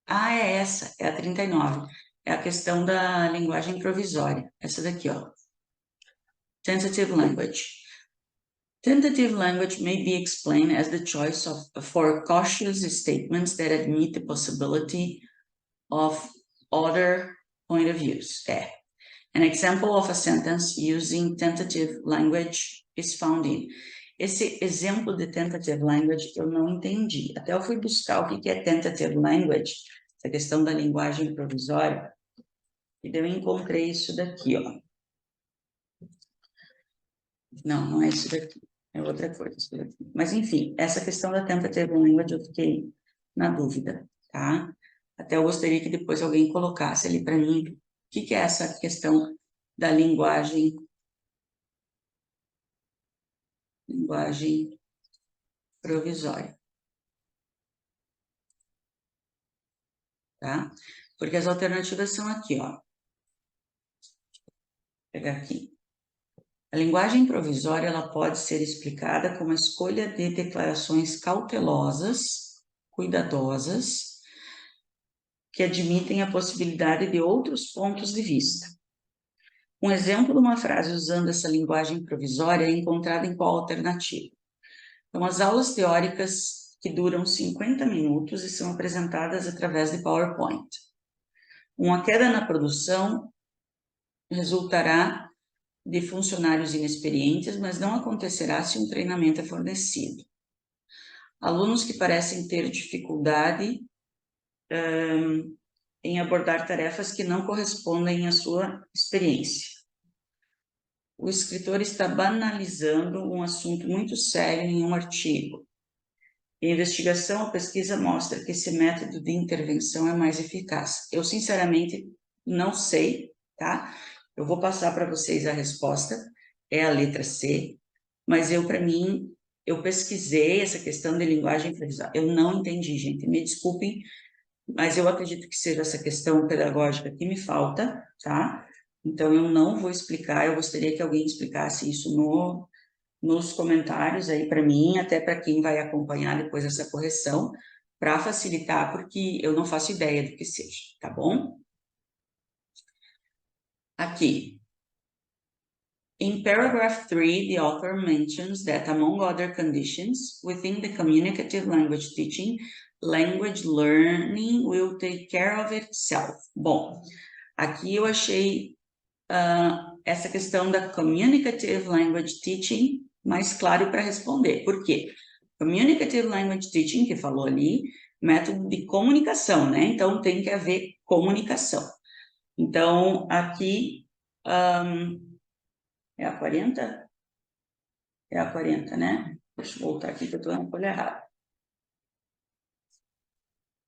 Ah, é essa, é a 39. É a questão da linguagem provisória. Essa daqui, ó. Tentative language. Tentative language may be explained as the choice for cautious statements that admit the possibility of other point of views. É. An example of a sentence using tentative language is found in. Esse exemplo de tentative language eu não entendi. Até eu fui buscar o que é tentative language, essa questão da linguagem provisória, e daí eu encontrei isso daqui, ó. Não, não é isso daqui. É outra coisa isso daqui. Mas, enfim, essa questão da tentative language eu fiquei na dúvida, tá? Até eu gostaria que depois alguém colocasse ali para mim o que é essa questão da linguagem provisória, tá? Porque as alternativas são aqui, ó. Vou pegar aqui. A linguagem provisória, ela pode ser explicada como a escolha de declarações cautelosas, cuidadosas, que admitem a possibilidade de outros pontos de vista. Um exemplo de uma frase usando essa linguagem provisória é encontrado em qual alternativa? Então, as aulas teóricas que duram 50 minutos e são apresentadas através de PowerPoint. Uma queda na produção resultará de funcionários inexperientes, mas não acontecerá se um treinamento é fornecido. Alunos que parecem ter dificuldade em abordar tarefas que não correspondem à sua experiência. O escritor está banalizando um assunto muito sério em um artigo. A investigação ou pesquisa mostra que esse método de intervenção é mais eficaz. Eu, sinceramente, não sei, tá? Eu vou passar para vocês a resposta, é a letra C, mas para mim, eu pesquisei essa questão de linguagem provisória. Eu não entendi, gente, me desculpem, mas eu acredito que seja essa questão pedagógica que me falta, tá? Então, eu não vou explicar, eu gostaria que alguém explicasse isso nos comentários aí para mim, até para quem vai acompanhar depois essa correção, para facilitar, porque eu não faço ideia do que seja, tá bom? Aqui. In paragraph 3, the author mentions that, among other conditions, within the communicative language teaching, language learning will take care of itself. Bom, aqui eu achei essa questão da communicative language teaching mais claro para responder. Por quê? Communicative language teaching, que falou ali, método de comunicação, né? Então, tem que haver comunicação. Então, aqui é a 40? É a 40, né? Deixa eu voltar aqui que eu estou na folha errada.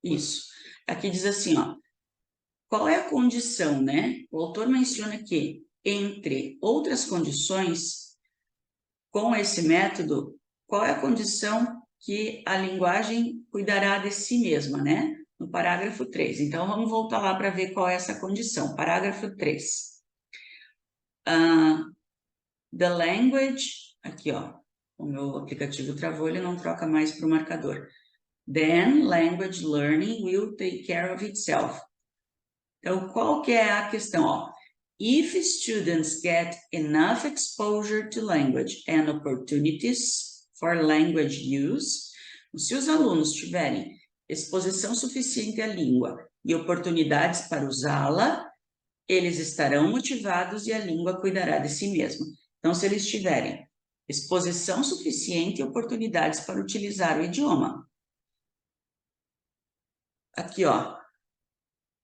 Isso. Aqui diz assim, ó. qual é a condição, né? O autor menciona que, entre outras condições, com esse método, qual é a condição que a linguagem cuidará de si mesma, né? No parágrafo 3. Então, vamos voltar lá para ver qual é essa condição. Parágrafo 3. The language... Aqui, ó. O meu aplicativo travou, ele não troca mais para o marcador. Then, language learning will take care of itself. Então, qual que é a questão? Ó, if students get enough exposure to language and opportunities for language use, se os alunos tiverem exposição suficiente à língua e oportunidades para usá-la, eles estarão motivados e a língua cuidará de si mesma. Então, se eles tiverem exposição suficiente e oportunidades para utilizar o idioma. Aqui, ó.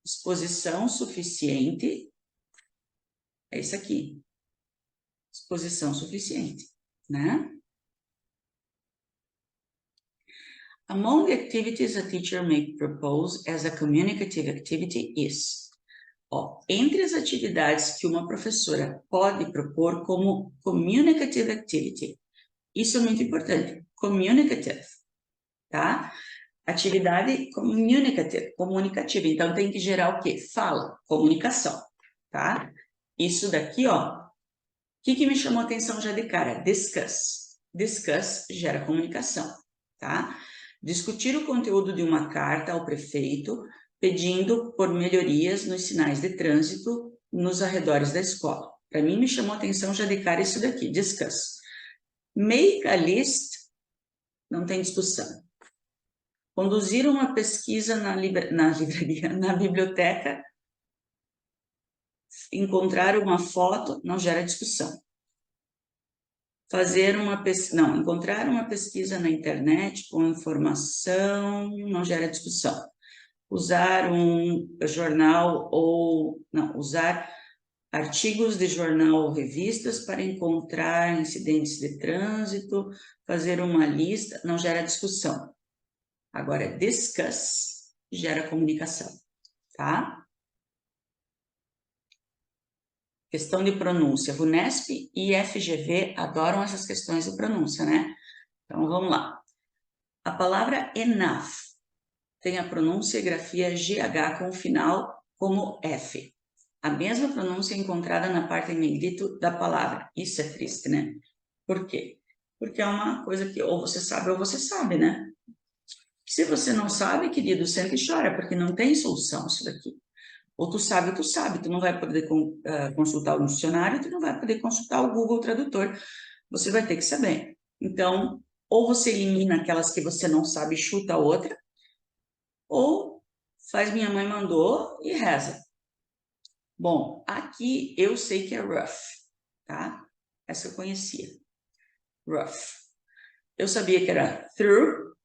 Exposição suficiente, é isso aqui. Exposição suficiente, né? Among the activities a teacher may propose as a communicative activity is. Ó, entre as atividades que uma professora pode propor como communicative activity, isso é muito importante, communicative, tá? Atividade communicative, comunicativa, então tem que gerar o quê? Fala, comunicação, tá? Isso daqui, ó, o que me chamou a atenção já de cara? Discuss. Discuss gera comunicação, tá? Discutir o conteúdo de uma carta ao prefeito pedindo por melhorias nos sinais de trânsito nos arredores da escola. Para mim, me chamou a atenção já de cara isso daqui, discuss. Make a list, não tem discussão. Conduzir uma pesquisa na biblioteca, encontrar uma foto, não gera discussão. Encontrar uma pesquisa na internet com informação, não gera discussão. Usar um jornal usar artigos de jornal ou revistas para encontrar incidentes de trânsito, fazer uma lista, não gera discussão. Agora, discuss gera comunicação, tá? Questão de pronúncia. VUNESP e FGV adoram essas questões de pronúncia, né? Então, vamos lá. A palavra enough tem a pronúncia e grafia GH com o final como F. A mesma pronúncia é encontrada na parte em negrito da palavra. Isso é triste, né? Por quê? Porque é uma coisa que ou você sabe, né? Se você não sabe, querido, senta e chora, porque não tem solução isso daqui. Ou tu sabe, tu não vai poder consultar o dicionário, tu não vai poder consultar o Google Tradutor, você vai ter que saber. Então, ou você elimina aquelas que você não sabe e chuta a outra, ou faz minha mãe mandou e reza. Bom, aqui eu sei que é rough, tá? Essa eu conhecia. Rough. Eu sabia que era through,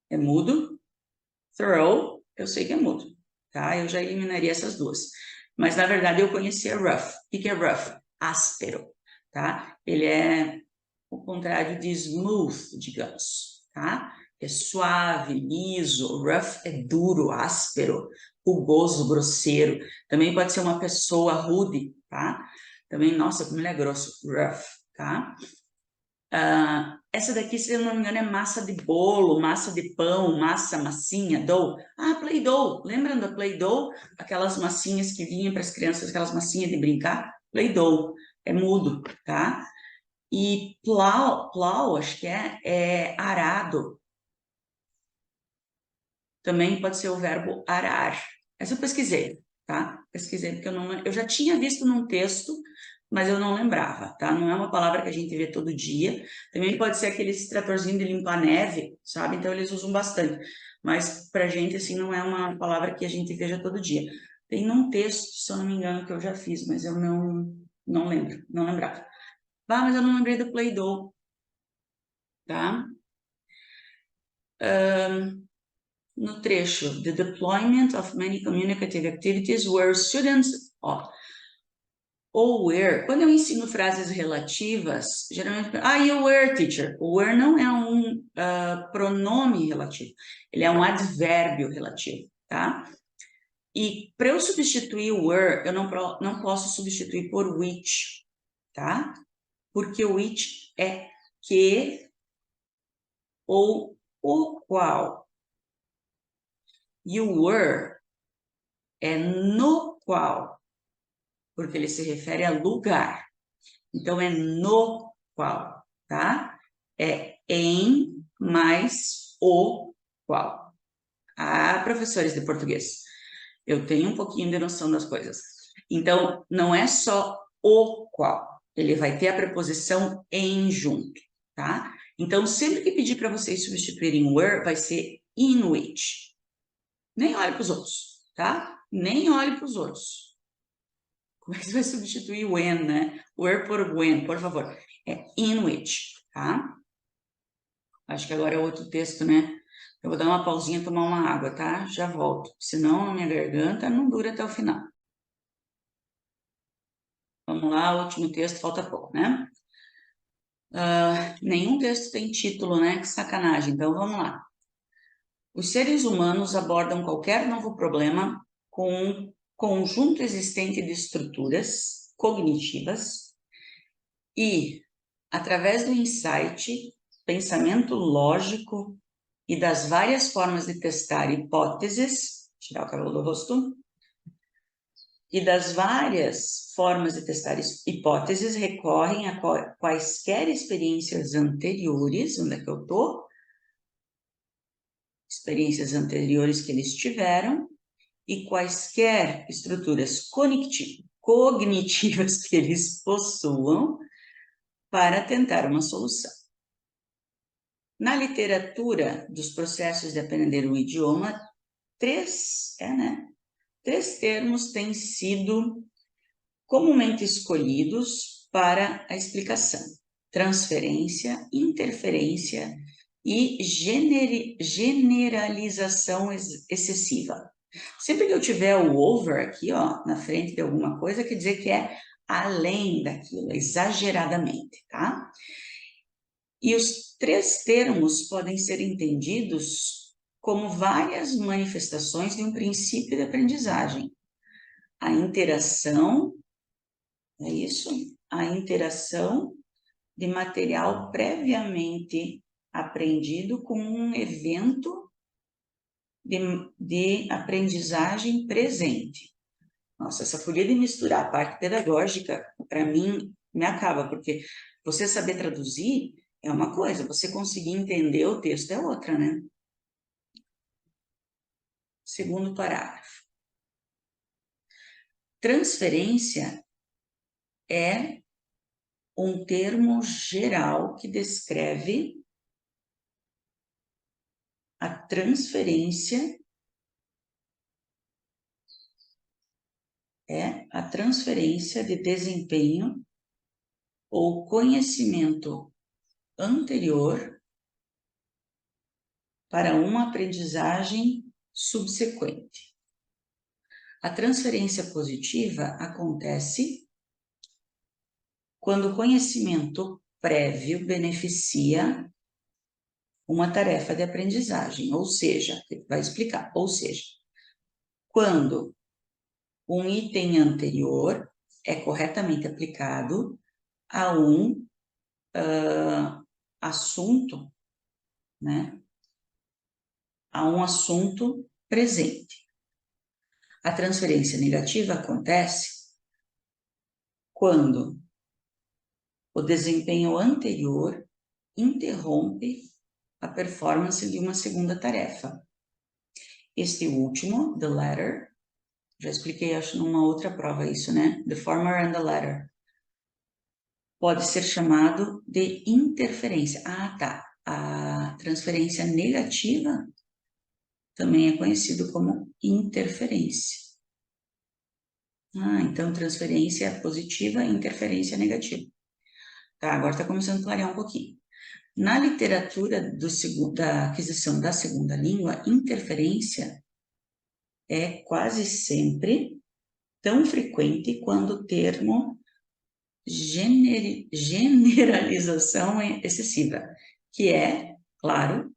é mudo. Throw, eu sei que é mudo, tá? Eu já eliminaria essas duas. Mas, na verdade, eu conhecia rough. O que é rough? Áspero, tá? Ele é o contrário de smooth, digamos, tá? É suave, liso. Rough é duro, áspero, rugoso, grosseiro. Também pode ser uma pessoa rude, tá? Também, nossa, como ele é grosso. Rough, tá? Essa daqui, se eu não me engano, é massa de bolo, massa de pão, massinha, dough. Ah, Play-Doh. Lembram da Play-Doh? Aquelas massinhas que vinham para as crianças, aquelas massinhas de brincar? Play-Doh. É mudo, tá? E plow, acho que é arado. Também pode ser o verbo arar. Essa eu pesquisei, tá? Pesquisei porque eu já tinha visto num texto, mas eu não lembrava, tá? Não é uma palavra que a gente vê todo dia. Também pode ser aquele tratorzinho de limpar neve, sabe? Então eles usam bastante. Mas pra gente, assim, não é uma palavra que a gente veja todo dia. Tem num texto, se eu não me engano, que eu já fiz, mas eu não lembro, não lembrava. Mas eu não lembrei do Play-Doh, tá? No trecho, the deployment of many communicative activities where students... Ou where, quando eu ensino frases relativas, geralmente... e o where, teacher? O where não é um pronome relativo, ele é um advérbio relativo, tá? E para eu substituir o were, eu não posso substituir por which, tá? Porque o which é que ou o qual. E o were é no qual, porque ele se refere a lugar. Então, é no qual, tá? É em mais o qual. Ah, professores de português, eu tenho um pouquinho de noção das coisas. Então, não é só o qual, ele vai ter a preposição em junto, tá? Então, sempre que pedir para vocês substituírem were, vai ser in which. Nem olhe para os outros, tá? Nem olhe para os outros. Como é que você vai substituir when, né? Where por when, por favor. É in which, tá? Acho que agora é outro texto, né? Eu vou dar uma pausinha e tomar uma água, tá? Já volto. Senão a minha garganta não dura até o final. Vamos lá, o último texto, falta pouco, né? Nenhum texto tem título, né? Que sacanagem. Então vamos lá. Os seres humanos abordam qualquer novo problema com um conjunto existente de estruturas cognitivas e, através do insight, pensamento lógico e das várias formas de testar hipóteses, tirar o cabelo do rosto, e das várias formas de testar hipóteses recorrem a quaisquer experiências anteriores, onde é que eu estou? Experiências anteriores que eles tiveram e quaisquer estruturas cognitivas que eles possuam para tentar uma solução. Na literatura dos processos de aprender o idioma, três termos têm sido comumente escolhidos para a explicação: transferência, interferência e generalização excessiva. Sempre que eu tiver o over aqui, ó, na frente de alguma coisa, quer dizer que é além daquilo, exageradamente, tá? E os três termos podem ser entendidos como várias manifestações de um princípio de aprendizagem. A interação, é isso? A interação de material previamente aprendido com um evento de aprendizagem presente. Nossa, essa folia de misturar a parte pedagógica, para mim, me acaba, porque você saber traduzir é uma coisa, você conseguir entender o texto é outra, né? Segundo parágrafo. Transferência é um termo geral que descreve a transferência de desempenho ou conhecimento anterior para uma aprendizagem subsequente. A transferência positiva acontece quando o conhecimento prévio beneficia uma tarefa de aprendizagem, ou seja, vai explicar, ou seja, quando um item anterior é corretamente aplicado a um assunto, né? A um assunto presente. A transferência negativa acontece quando o desempenho anterior interrompe a performance de uma segunda tarefa. Este último, the latter, já expliquei, acho, numa outra prova isso, né? The former and the latter. Pode ser chamado de interferência. Ah, tá. A transferência negativa também é conhecido como interferência. Ah, então transferência positiva e interferência negativa. Tá, agora está começando a clarear um pouquinho. Na literatura da aquisição da segunda língua, interferência é quase sempre tão frequente quanto o termo generalização excessiva, que é, claro,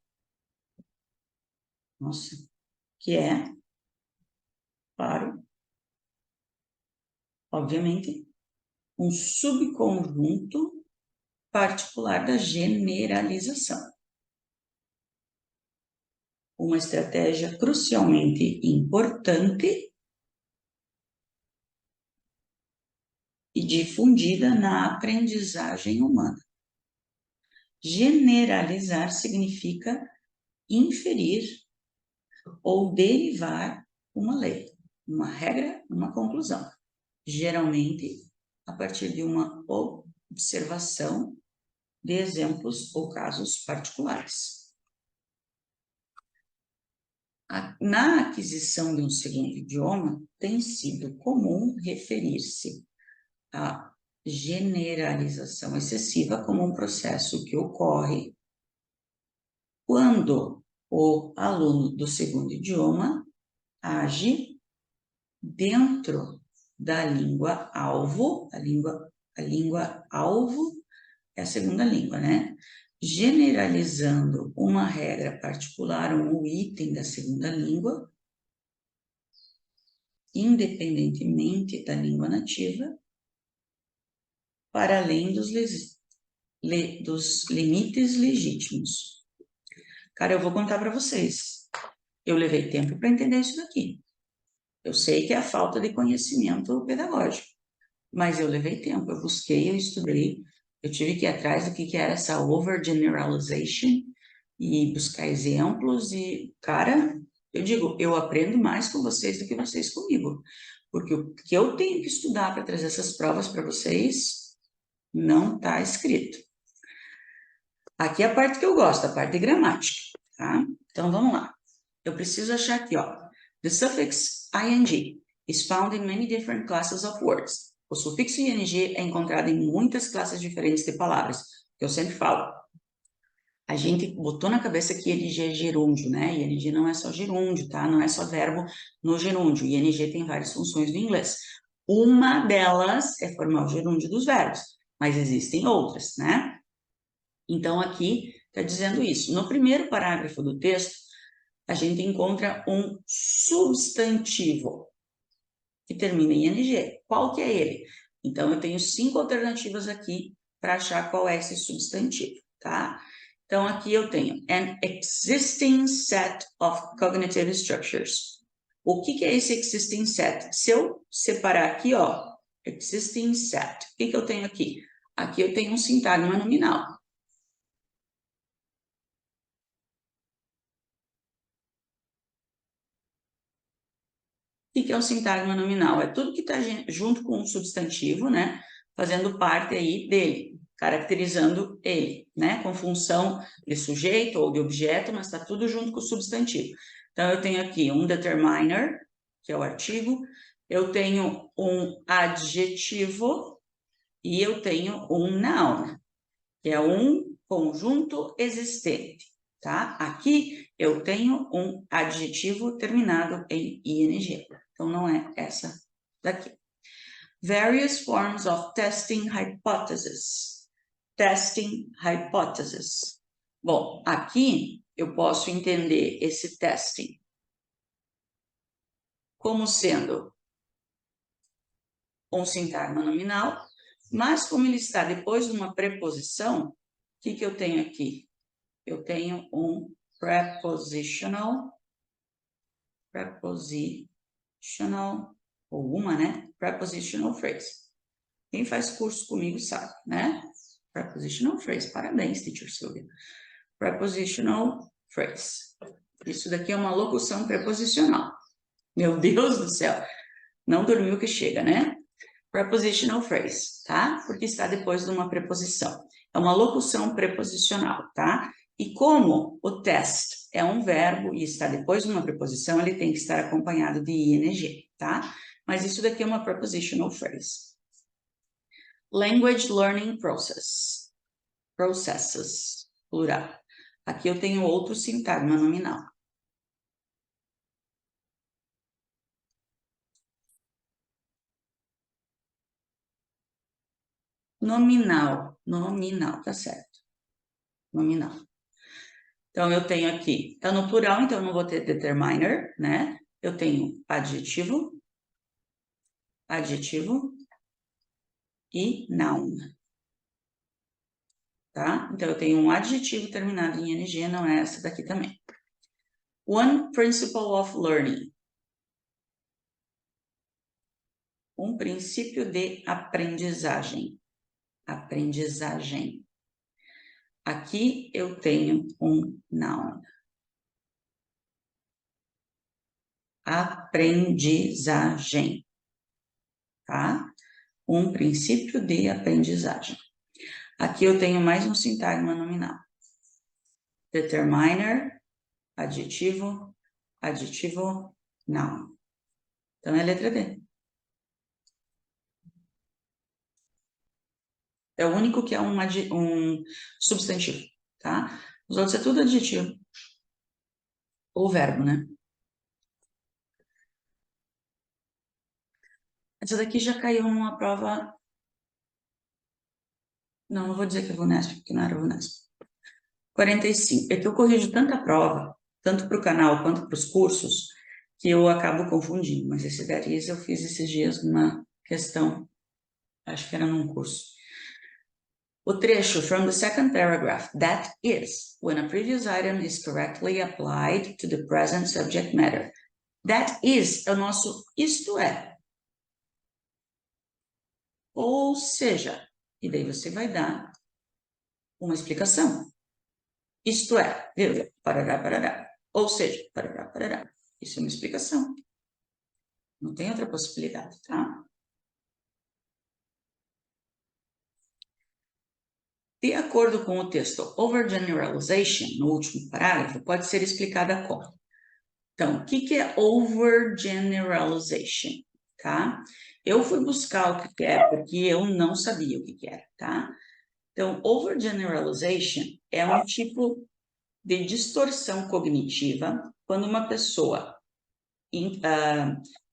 nossa, que é claro, obviamente, um subconjunto particular da generalização. Uma estratégia crucialmente importante e difundida na aprendizagem humana. Generalizar significa inferir ou derivar uma lei, uma regra, uma conclusão, geralmente a partir de uma observação de exemplos ou casos particulares. Na aquisição de um segundo idioma, tem sido comum referir-se à generalização excessiva como um processo que ocorre quando o aluno do segundo idioma age dentro da língua-alvo, a língua-alvo é a segunda língua, né? Generalizando uma regra particular ou um item da segunda língua, independentemente da língua nativa, para além dos limites legítimos. Cara, eu vou contar para vocês. Eu levei tempo para entender isso daqui. Eu sei que é a falta de conhecimento pedagógico, mas eu levei tempo, eu busquei, eu estudei, eu tive que ir atrás do que era essa overgeneralization e buscar exemplos e, cara, eu digo, eu aprendo mais com vocês do que vocês comigo, porque o que eu tenho que estudar para trazer essas provas para vocês não está escrito. Aqui é a parte que eu gosto, a parte de gramática, tá? Então, vamos lá. Eu preciso achar aqui, ó. The suffix ing is found in many different classes of words. O sufixo ing é encontrado em muitas classes diferentes de palavras, que eu sempre falo. A gente botou na cabeça que ing é gerúndio, né? E ing não é só gerúndio, tá? Não é só verbo no gerúndio. ing tem várias funções do inglês. Uma delas é formar o gerúndio dos verbos, mas existem outras, né? Então, aqui está dizendo isso. No primeiro parágrafo do texto, a gente encontra um substantivo que termina em ing. Qual que é ele? Então, eu tenho 5 alternativas aqui para achar qual é esse substantivo, tá? Então, aqui eu tenho an existing set of cognitive structures. O que é esse existing set? Se eu separar aqui, ó, existing set, o que eu tenho aqui? Aqui eu tenho um sintagma nominal. O que é o sintagma nominal? É tudo que está junto com o substantivo, né? Fazendo parte aí dele, caracterizando ele, né? Com função de sujeito ou de objeto, mas está tudo junto com o substantivo. Então, eu tenho aqui um determiner, que é o artigo, eu tenho um adjetivo e eu tenho um noun, que é um conjunto existente, tá? Aqui eu tenho um adjetivo terminado em ing. Então, não é essa daqui. Various forms of testing hypothesis. Testing hypothesis. Bom, aqui eu posso entender esse testing como sendo um sintagma nominal, mas como ele está depois de uma preposição, o que eu tenho aqui? Eu tenho um prepositional, ou uma, né? Prepositional phrase. Quem faz curso comigo sabe, né? Prepositional phrase. Parabéns, teacher Silvia. Prepositional phrase. Isso daqui é uma locução preposicional. Meu Deus do céu. Não dormiu que chega, né? Prepositional phrase, tá? Porque está depois de uma preposição. É uma locução preposicional, tá? E como o test é um verbo e está depois de uma preposição, ele tem que estar acompanhado de ing, tá? Mas isso daqui é uma prepositional phrase. Language learning process. Processes, plural. Aqui eu tenho outro sintagma nominal. Nominal, tá certo. Nominal. Então, eu tenho aqui, tá no plural, então eu não vou ter determiner, né? eu tenho adjetivo, adjetivo e noun, tá? Então, eu tenho um adjetivo terminado em ing, não é essa daqui também. One principle of learning. Um princípio de aprendizagem. Aprendizagem. Aqui eu tenho um noun. Aprendizagem, tá? Um princípio de aprendizagem. Aqui eu tenho mais um sintagma nominal. Determiner, adjetivo, adjetivo, noun. Então é a letra D. É o único que é um substantivo, tá? Os outros é tudo adjetivo. Ou verbo, né? Essa daqui já caiu numa prova... Não, não vou dizer que é VUNESP, porque não era VUNESP. 45. É que eu corrijo tanta prova, tanto para o canal quanto para os cursos, que eu acabo confundindo. Mas esse dariz eu fiz esses dias numa questão, acho que era num curso. O trecho from the second paragraph, that is, when a previous item is correctly applied to the present subject matter. That is é o nosso isto é. Ou seja, e daí você vai dar uma explicação. Isto é, viu? Parará, parará. Ou seja, parará, parará. Isso é uma explicação. Não tem outra possibilidade, tá? De acordo com o texto, overgeneralization, no último parágrafo, pode ser explicada como. Então, o que é overgeneralization, tá? Eu fui buscar o que é, porque eu não sabia o que era, tá? Então, overgeneralization é um tipo de distorção cognitiva quando uma pessoa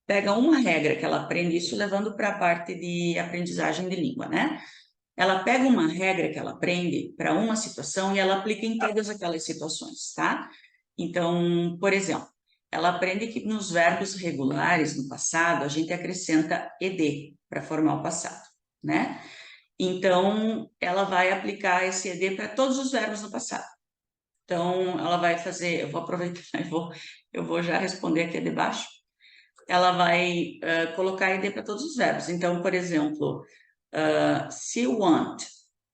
pega uma regra que ela aprende, isso levando para a parte de aprendizagem de língua, né? Ela pega uma regra que ela aprende para uma situação e ela aplica em todas aquelas situações, tá? Então, por exemplo, ela aprende que nos verbos regulares no passado a gente acrescenta ed para formar o passado, né? Então, ela vai aplicar esse ed para todos os verbos no passado. Então, ela vai fazer, eu vou aproveitar, eu vou já responder aqui debaixo. Ela vai colocar ed para todos os verbos. Então, por exemplo, se want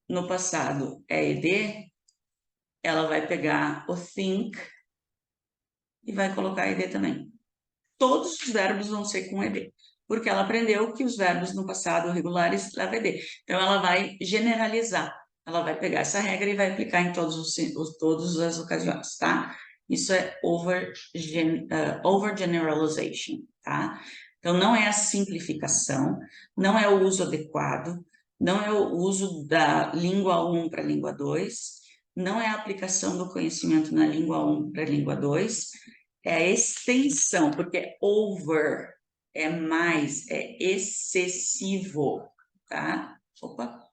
no passado é ed, ela vai pegar o think e vai colocar ed também. Todos os verbos vão ser com ed, porque ela aprendeu que os verbos no passado regulares levam ed. Então, ela vai generalizar. Ela vai pegar essa regra e vai aplicar em todas as ocasiões, tá? Isso é overgeneralization, tá? Então, não é a simplificação, não é o uso adequado, não é o uso da língua 1 para a língua 2, não é a aplicação do conhecimento na língua 1 para a língua 2, é a extensão, porque over é mais, é excessivo, tá? Opa!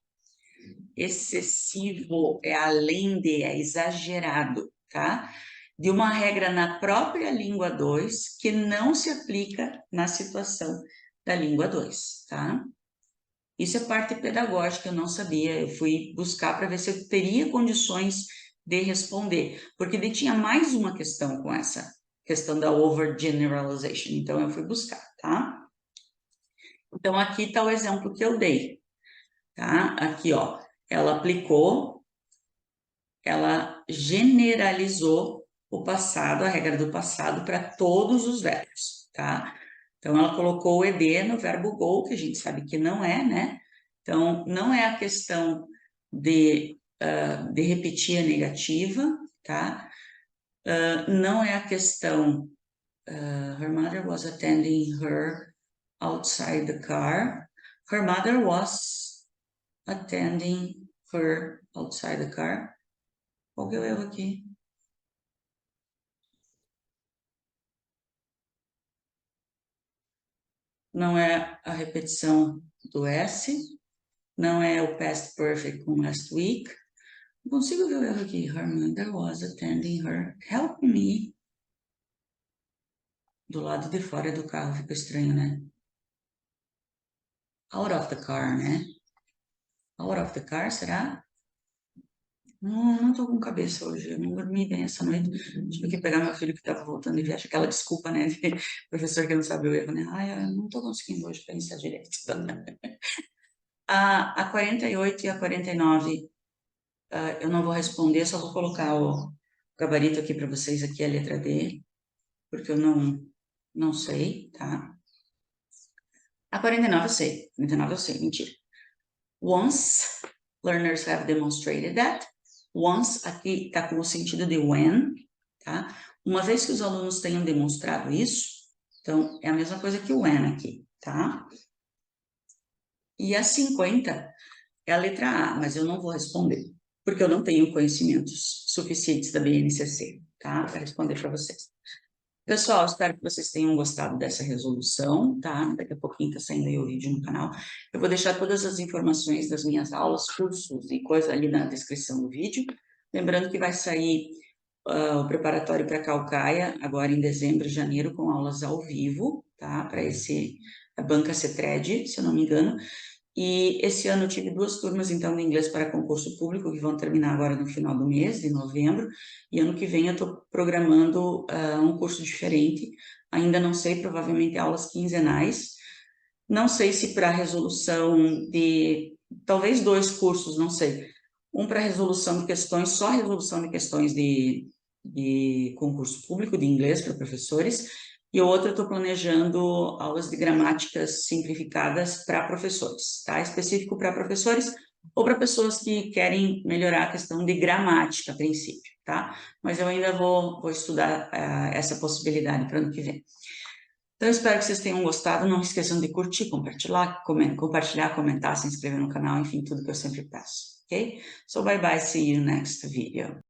Excessivo é além de, é exagerado, tá? De uma regra na própria língua 2 que não se aplica na situação da língua 2, tá? Isso é parte pedagógica, eu não sabia, eu fui buscar para ver se eu teria condições de responder, porque ele tinha mais uma questão com essa questão da overgeneralization, então eu fui buscar, tá? Então aqui está o exemplo que eu dei, tá? Aqui, ó, ela aplicou, ela generalizou o passado, a regra do passado, para todos os verbos, tá? Então, ela colocou o ed no verbo go, que a gente sabe que não é, né? Então, não é a questão de repetir a negativa, tá? Não é a questão... her mother was attending her outside the car. Her mother was attending her outside the car. Qual que é o erro aqui? Não é a repetição do S, não é o past perfect com last week. Não consigo ver o erro aqui. Her mother was attending her. Help me. Do lado de fora do carro fica estranho, né? Out of the car, né? Out of the car, será? Não tô com cabeça hoje, eu não dormi bem essa noite. Tive que pegar meu filho que estava voltando de viagem, aquela desculpa, né, de professor que não sabe o erro, né? Ai, eu não tô conseguindo hoje pensar direito. A 48 e a 49, eu não vou responder, só vou colocar o gabarito aqui para vocês, aqui a letra D, porque eu não sei, tá? A 49 eu sei, 49 eu sei, mentira. Once learners have demonstrated that, once aqui está com o sentido de when, tá? Uma vez que os alunos tenham demonstrado isso, então é a mesma coisa que o when aqui, tá? E a 50 é a letra A, mas eu não vou responder, porque eu não tenho conhecimentos suficientes da BNCC, tá? Para responder para vocês. Pessoal, espero que vocês tenham gostado dessa resolução, tá? Daqui a pouquinho tá saindo aí o vídeo no canal. Eu vou deixar todas as informações das minhas aulas, cursos e coisa ali na descrição do vídeo. Lembrando que vai sair o preparatório para Caucaia, agora em dezembro e janeiro, com aulas ao vivo, tá? Para a banca CETRED, se eu não me engano. E esse ano eu tive 2 turmas, então, de inglês para concurso público, que vão terminar agora no final do mês, de novembro. E ano que vem eu estou programando um curso diferente. Ainda não sei, provavelmente aulas quinzenais. Não sei se para resolução de... Talvez 2 cursos, não sei. Um para resolução de questões, só resolução de questões de concurso público, de inglês para professores, e o outro eu estou planejando aulas de gramáticas simplificadas para professores, tá? Específico para professores ou para pessoas que querem melhorar a questão de gramática, a princípio, tá? Mas eu ainda vou estudar essa possibilidade para ano que vem. Então, eu espero que vocês tenham gostado. Não esqueçam de curtir, compartilhar, comentar, se inscrever no canal, enfim, tudo que eu sempre peço, ok? So, bye bye, see you next video.